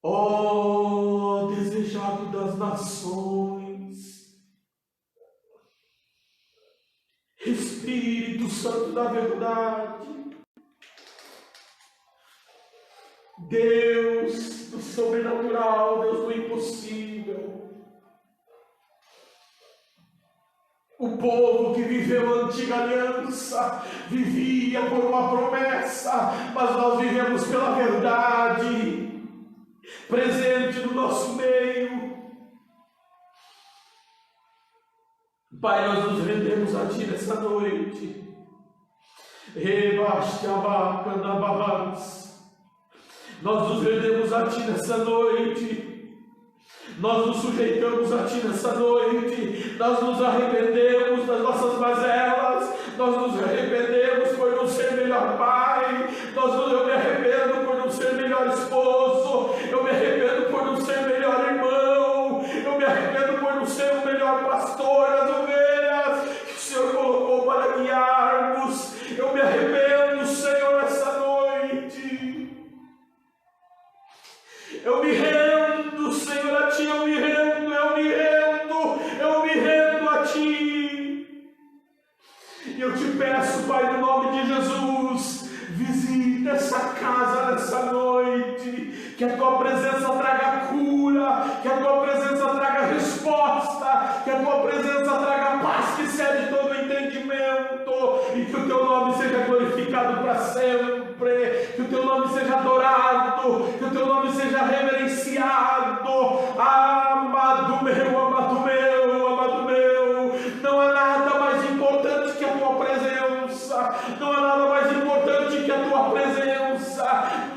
Ó desejado das nações, Espírito Santo da verdade, Deus do sobrenatural, Deus do impossível. O povo que viveu a antiga aliança vivia por uma promessa, mas nós vivemos pela verdade presente no nosso meio. Pai, nós nos rendemos a Ti nessa noite. Nós nos rendemos a Ti nessa noite. Nós nos sujeitamos a Ti nessa noite. Nós nos arrependemos das nossas mazelas. Nós nos arrependemos por não ser melhor pai. Eu me arrependo por não ser melhor esposo. Eu me arrependo por não ser melhor irmão. Eu me arrependo por não ser o melhor pastor das ovelhas que o Senhor colocou para guiarmos. Eu me arrependo, Senhor, nessa noite. Eu me rendo, Senhor, a Ti. Eu me rendo a Ti. E eu te peço, Pai, no nome de Jesus, visita essa casa nessa noite, que a Tua presença traga cura, que a Tua presença traga resposta, que a Tua presença traga paz que excede todo entendimento, e que o Teu nome seja glorificado para sempre, que o Teu nome seja adorado, que o Teu nome seja reverenciado. Amado meu, não há nada mais importante que a Tua presença, não há nada mais importante que a Tua presença,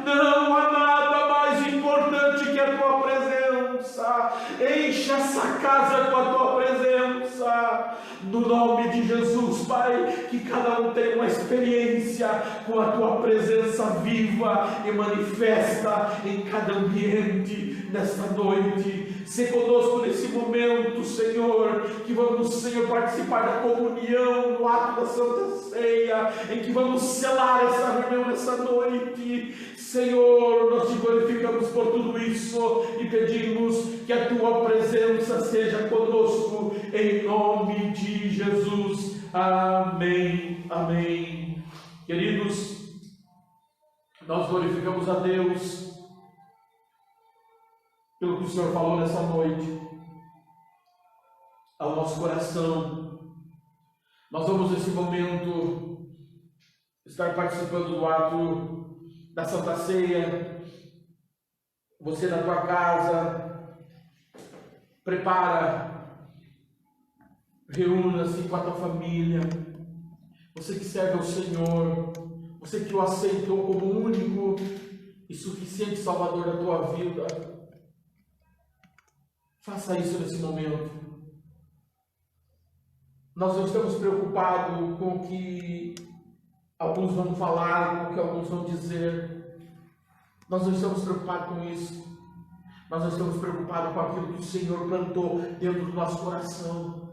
não há nada mais importante que a Tua presença. Enche essa casa com a Tua presença. No nome de Jesus, Pai, que cada um tenha uma experiência com a Tua presença viva e manifesta em cada ambiente nesta noite. Se conosco nesse momento, Senhor, que vamos, Senhor, participar da comunhão, no ato da Santa Ceia, em que vamos selar essa reunião nessa noite. Senhor, nós te glorificamos por tudo isso e pedimos que a Tua presença seja conosco, em nome de Jesus. Amém, amém. Queridos, nós glorificamos a Deus pelo que o Senhor falou nessa noite ao nosso coração. Nós vamos nesse momento estar participando do ato da Santa Ceia. Você na tua casa, prepara, reúna-se com a tua família. Você que serve ao Senhor, você que o aceitou como único e suficiente Salvador da tua vida, faça isso nesse momento. Nós não estamos preocupados com o que alguns vão falar, com o que alguns vão dizer. Nós não estamos preocupados com isso. Nós não estamos preocupados com aquilo que o Senhor plantou dentro do nosso coração,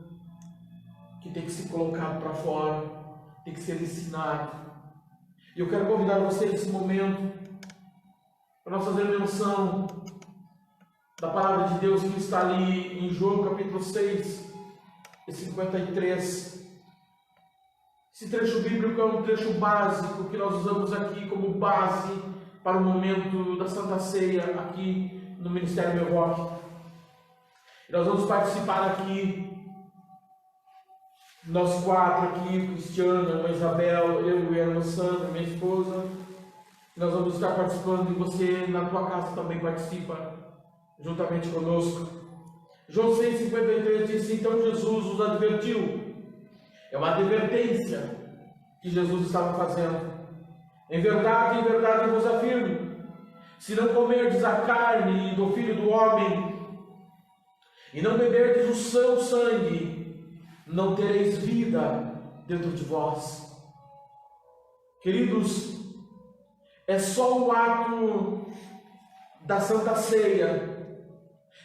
que tem que ser colocado para fora, tem que ser ensinado. E eu quero convidar você nesse momento para nós fazer menção da palavra de Deus que está ali em João capítulo 6, 53. Esse trecho bíblico é um trecho básico que nós usamos aqui como base para o momento da Santa Ceia aqui no Ministério Meu Rock. Nós vamos participar aqui, nós quatro aqui, Cristiana, a Isabel, eu e a irmã Sandra, minha esposa. Nós vamos estar participando e você na tua casa também participa juntamente conosco. João 6,53 diz: então Jesus os advertiu. É uma advertência que Jesus estava fazendo. Em verdade vos afirmo, se não comerdes a carne do Filho do Homem e não beberdes o seu sangue, não tereis vida dentro de vós. Queridos, é só o ato da Santa Ceia,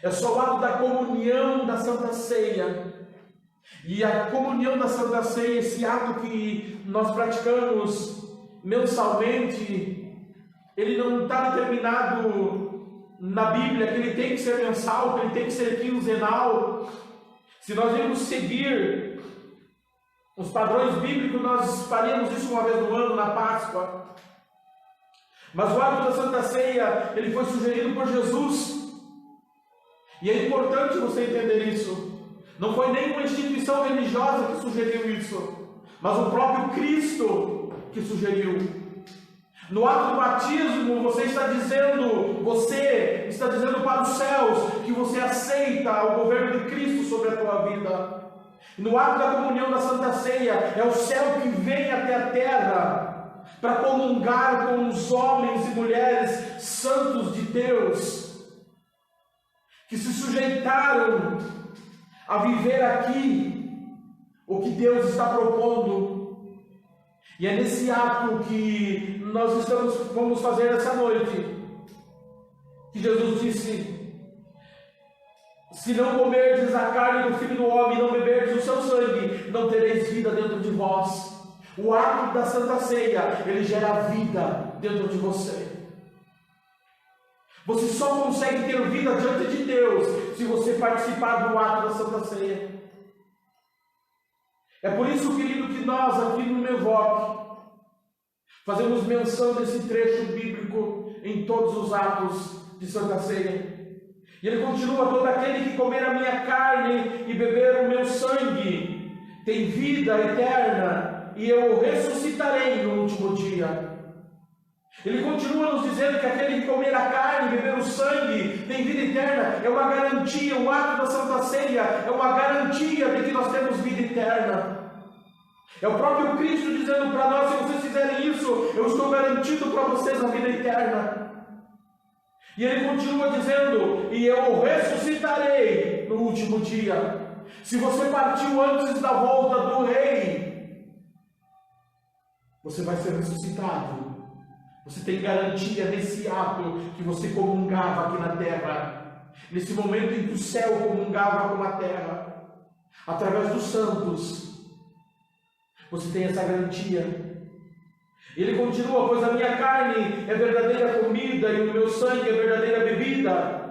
é só o ato da comunhão da Santa Ceia. E a comunhão da Santa Ceia, esse ato que nós praticamos mensalmente, ele não está determinado na Bíblia que ele tem que ser mensal, que ele tem que ser quinzenal. Se nós irmos seguir os padrões bíblicos, nós faríamos isso uma vez no ano, na Páscoa. Mas o ato da Santa Ceia, ele foi sugerido por Jesus. E é importante você entender isso. Não foi nenhuma instituição religiosa que sugeriu isso, mas o próprio Cristo que sugeriu. No ato do batismo, você está dizendo para os céus que você aceita o governo de Cristo sobre a tua vida. No ato da comunhão da Santa Ceia, é o céu que vem até a terra para comungar com os homens e mulheres santos de Deus, que se sujeitaram a viver aqui o que Deus está propondo. E é nesse ato que nós vamos fazer essa noite, que Jesus disse: se não comerdes a carne do Filho do Homem e não beberdes o seu sangue, não tereis vida dentro de vós. O ato da Santa Ceia, ele gera vida dentro de você. Você só consegue ter vida diante de Deus se você participar do ato da Santa Ceia. É por isso, querido, que nós aqui no Mevoc fazemos menção desse trecho bíblico em todos os atos de Santa Ceia. E ele continua: todo aquele que comer a minha carne e beber o meu sangue tem vida eterna, e eu o ressuscitarei no último dia. Ele continua nos dizendo que aquele que comer a carne e beber o sangue tem vida eterna. É uma garantia, o ato da Santa Ceia é uma garantia de que nós temos vida eterna. É o próprio Cristo dizendo para nós: se vocês fizerem isso, eu estou garantindo para vocês a vida eterna. E ele continua dizendo: e eu o ressuscitarei no último dia. Se você partiu antes da volta do rei, você vai ser ressuscitado. Você tem garantia nesse ato que você comungava aqui na terra, nesse momento em que o céu comungava com a terra, através dos santos. Você tem essa garantia. Ele continua: pois a minha carne é verdadeira comida e o meu sangue é verdadeira bebida.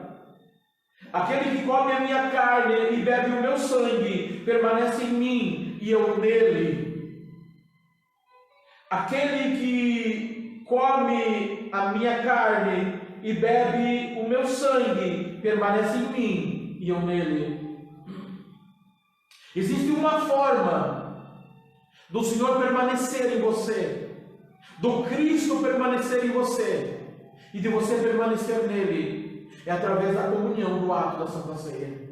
Aquele que come a minha carne e bebe o meu sangue permanece em mim e eu nele. Aquele que come a minha carne e bebe o meu sangue permanece em mim e eu nele. Existe uma forma do Senhor permanecer em você, do Cristo permanecer em você e de você permanecer nele. É através da comunhão do ato da Santa Ceia.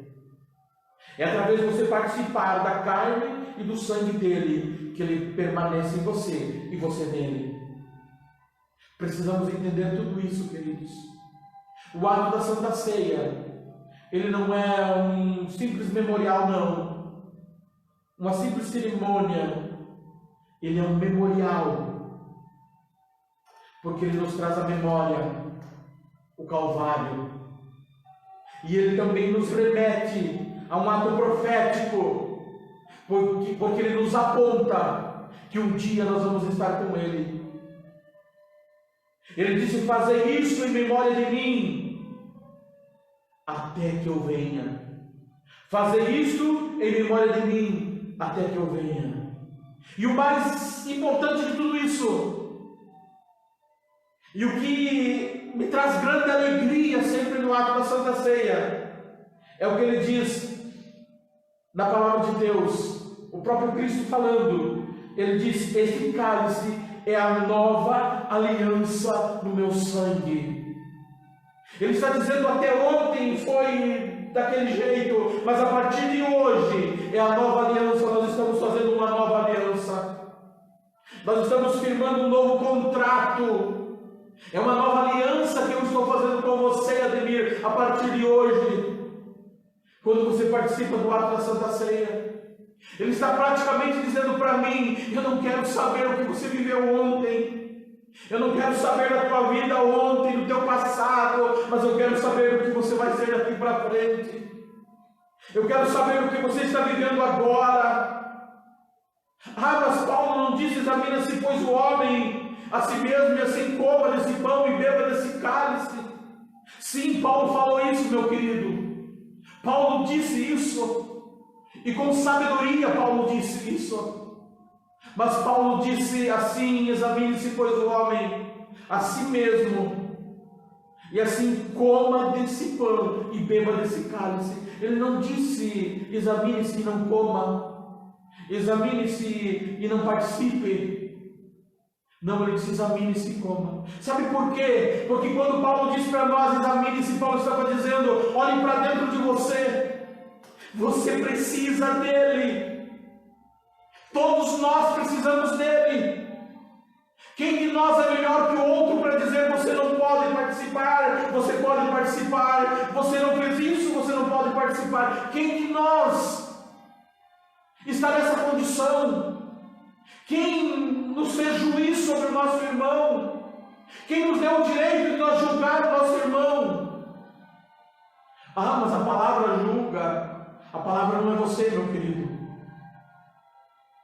É através de você participar da carne e do sangue dele, que ele permanece em você e você nele. Precisamos entender tudo isso, queridos. O ato da Santa Ceia, ele não é um simples memorial, não. Uma simples cerimônia. Ele é um memorial. Porque ele nos traz à memória o Calvário. E ele também nos remete a um ato profético, porque ele nos aponta que um dia nós vamos estar com ele. Ele disse: fazei isso em memória de mim, até que eu venha. Fazei isso em memória de mim, até que eu venha. E o mais importante de tudo isso, e o que me traz grande alegria sempre no ato da Santa Ceia, é o que ele diz na palavra de Deus, o próprio Cristo falando. Ele diz: este cálice é a nova aliança no meu sangue. Ele está dizendo: até ontem foi daquele jeito, mas a partir de hoje é a nova aliança. Nós estamos fazendo uma nova aliança, nós estamos firmando um novo contrato. É uma nova aliança que eu estou fazendo com você, Ademir, a partir de hoje. Quando você participa do ato da Santa Ceia, ele está praticamente dizendo para mim: eu não quero saber o que você viveu ontem, eu não quero saber da tua vida ontem, do teu passado, mas eu quero saber o que você vai ser daqui para frente. Eu quero saber o que você está vivendo agora. Ah, mas Paulo não disse: examina-se, pois, o homem a si mesmo, e assim coma desse pão e beba desse cálice. Sim, Paulo falou isso, meu querido. Paulo disse isso, e com sabedoria Paulo disse isso. Mas Paulo disse assim: examine-se, pois, o homem a si mesmo, e assim coma desse pão e beba desse cálice. Ele não disse: examine-se e não coma, examine-se e não participe. Não, ele disse: examine-se e coma. Sabe por quê? Porque quando Paulo diz para nós: examine-se, Paulo estava dizendo: olhe para dentro de você. Você precisa dele. Todos nós precisamos dele. Quem de nós é melhor que o outro para dizer: você não pode participar, você pode participar, você não fez isso, você não pode participar? Quem de nós está nessa condição? Quem nos fez juiz sobre o nosso irmão? Quem nos deu o direito de nós julgar o nosso irmão? Ah, mas a palavra julga. A palavra não é você, meu querido.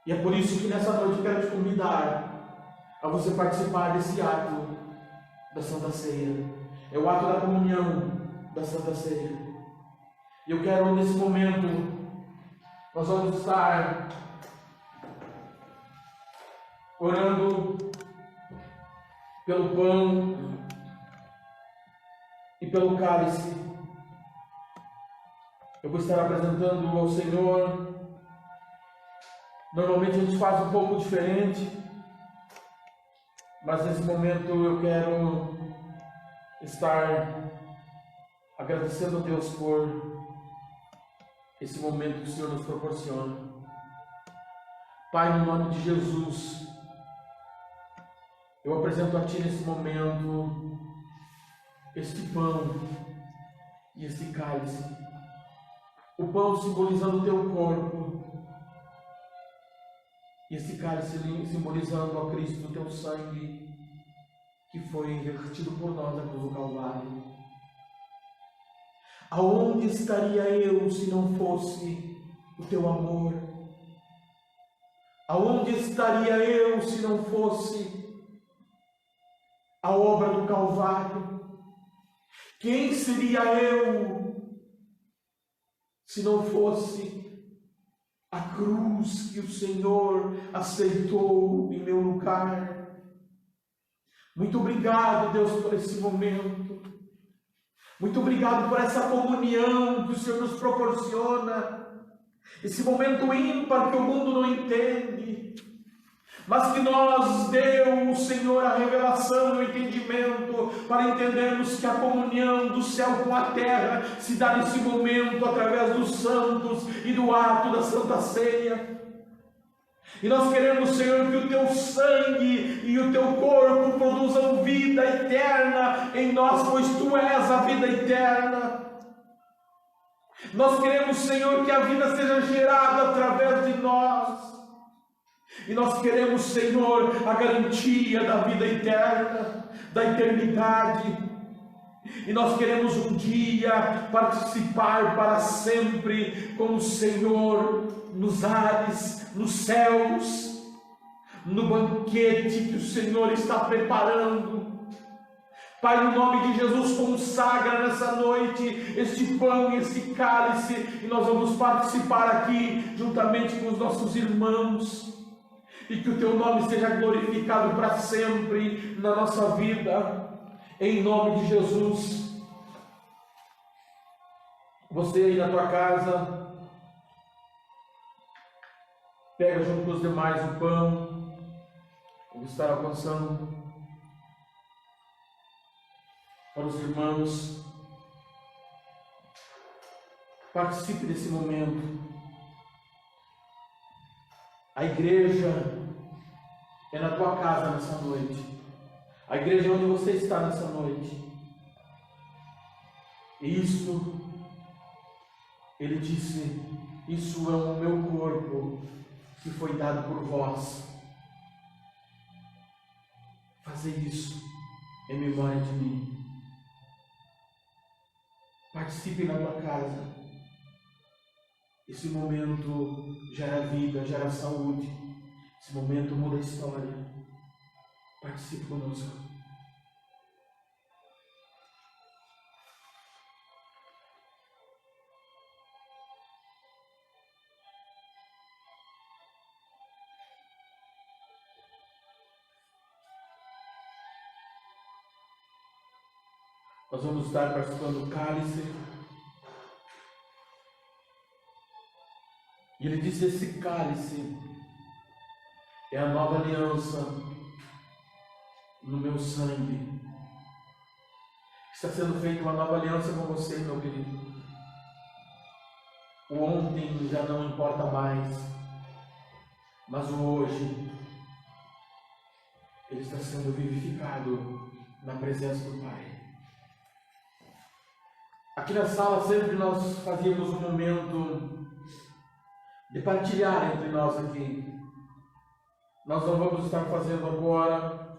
E é por isso que nessa noite eu quero te convidar a você participar desse ato da Santa Ceia. É o ato da comunhão da Santa Ceia. E eu quero, nesse momento, nós vamos estar orando pelo pão e pelo cálice. Eu vou estar apresentando ao Senhor. Normalmente a gente faz um pouco diferente, mas nesse momento eu quero estar agradecendo a Deus por esse momento que o Senhor nos proporciona. Pai, no nome de Jesus, eu apresento a Ti nesse momento este pão e este cálice. o pão simbolizando o teu corpo, e esse cálice simbolizando a Cristo, o teu sangue, que foi vertido por nós na cruz do Calvário. Aonde estaria eu se não fosse o teu amor? Aonde estaria eu se não fosse a obra do Calvário? Quem seria eu se não fosse a cruz que o Senhor aceitou em meu lugar? Muito obrigado, Deus, por esse momento. Muito obrigado por essa comunhão que o Senhor nos proporciona. Esse momento ímpar que o mundo não entende, mas que nós deu o Senhor a revelação e o entendimento para entendermos que a comunhão do céu com a terra se dá nesse momento através dos santos e do ato da Santa Ceia. E nós queremos, Senhor, que o teu sangue e o teu corpo produzam vida eterna em nós, pois tu és a vida eterna. Nós queremos, Senhor, que a vida seja gerada através de nós. E nós queremos, Senhor, a garantia da vida eterna, da eternidade. E nós queremos um dia participar para sempre com o Senhor nos ares, nos céus, no banquete que o Senhor está preparando. Pai, no nome de Jesus, consagra nessa noite este pão e este cálice, e nós vamos participar aqui juntamente com os nossos irmãos, e que o teu nome seja glorificado para sempre na nossa vida, em nome de Jesus. Você aí na tua casa, pega junto com os demais o pão, como estar alcançando para os irmãos. Participe desse momento. A igreja é na tua casa nessa noite. A igreja é onde você está nessa noite. E isso, ele disse, isso é o meu corpo que foi dado por vós. Fazei isso em memória de mim. Participe na tua casa. Esse momento gera vida, gera saúde. Esse momento muda a história. Participe conosco. Nós vamos estar participando do cálice. E ele disse: esse cálice é a nova aliança no meu sangue. Está sendo feita uma nova aliança com você, meu querido. O ontem já não importa mais, mas o hoje, ele está sendo vivificado na presença do Pai. Aqui na sala sempre nós fazíamos um momento de partilhar entre nós aqui. Nós não vamos estar fazendo agora.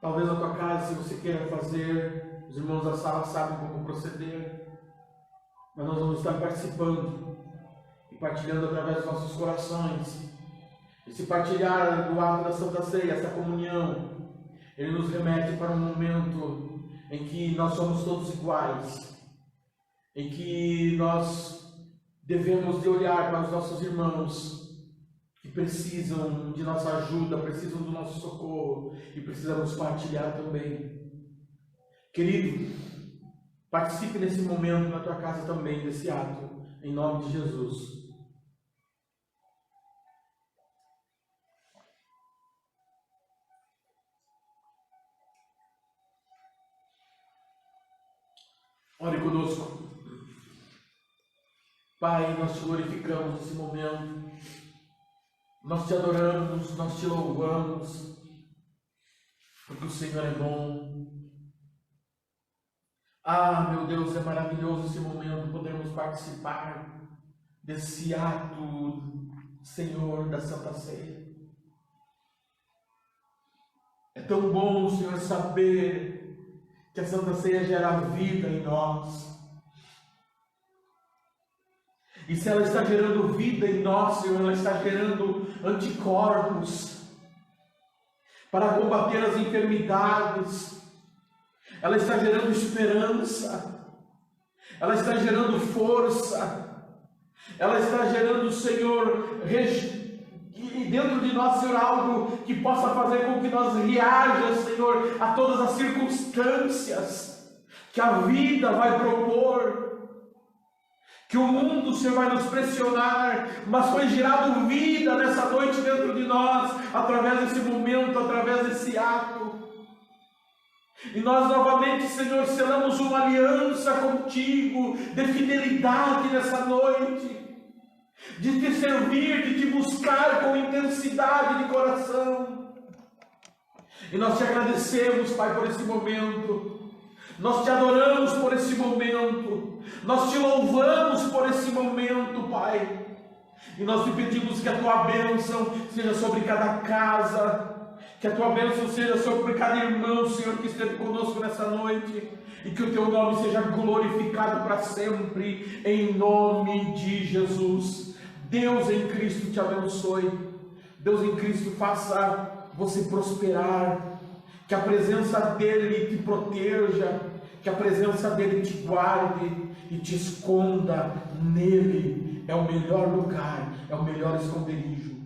Talvez na tua casa, se você queira fazer, os irmãos da sala sabem como proceder. Mas nós vamos estar participando e partilhando através dos nossos corações. Esse partilhar do ato da Santa Ceia, essa comunhão, ele nos remete para um momento em que nós somos todos iguais, em que nós devemos de olhar para os nossos irmãos que precisam de nossa ajuda, precisam do nosso socorro e precisamos partilhar também. Querido, participe nesse momento na tua casa também desse ato, em nome de Jesus. Ore conosco. Pai, nós te glorificamos nesse momento, nós te adoramos, nós te louvamos, porque o Senhor é bom. Ah, meu Deus, é maravilhoso esse momento, podemos podemos participar desse ato, Senhor, da Santa Ceia. É tão bom, Senhor, saber que a Santa Ceia gera vida em nós. E se ela está gerando vida em nós, Senhor, ela está gerando anticorpos para combater as enfermidades. Ela está gerando esperança. Ela está gerando força. Ela está gerando, Senhor, e dentro de nós, Senhor, algo que possa fazer com que nós reaja, Senhor, a todas as circunstâncias que a vida vai propor, que o mundo, Senhor, vai nos pressionar, mas foi gerado vida nessa noite dentro de nós, através desse momento, através desse ato. E nós novamente, Senhor, selamos uma aliança contigo, de fidelidade nessa noite, de te servir, de te buscar com intensidade de coração. E nós te agradecemos, Pai, por esse momento. Nós te adoramos por esse momento. Nós te louvamos por esse momento, Pai. E nós te pedimos que a tua bênção seja sobre cada casa, que a tua bênção seja sobre cada irmão, Senhor, que esteve conosco nessa noite, e que o teu nome seja glorificado para sempre, em nome de Jesus. Deus em Cristo te abençoe. Deus em Cristo faça você prosperar, que a presença dele te proteja, que a presença dele te guarde e te esconda nele. É o melhor lugar, é o melhor esconderijo.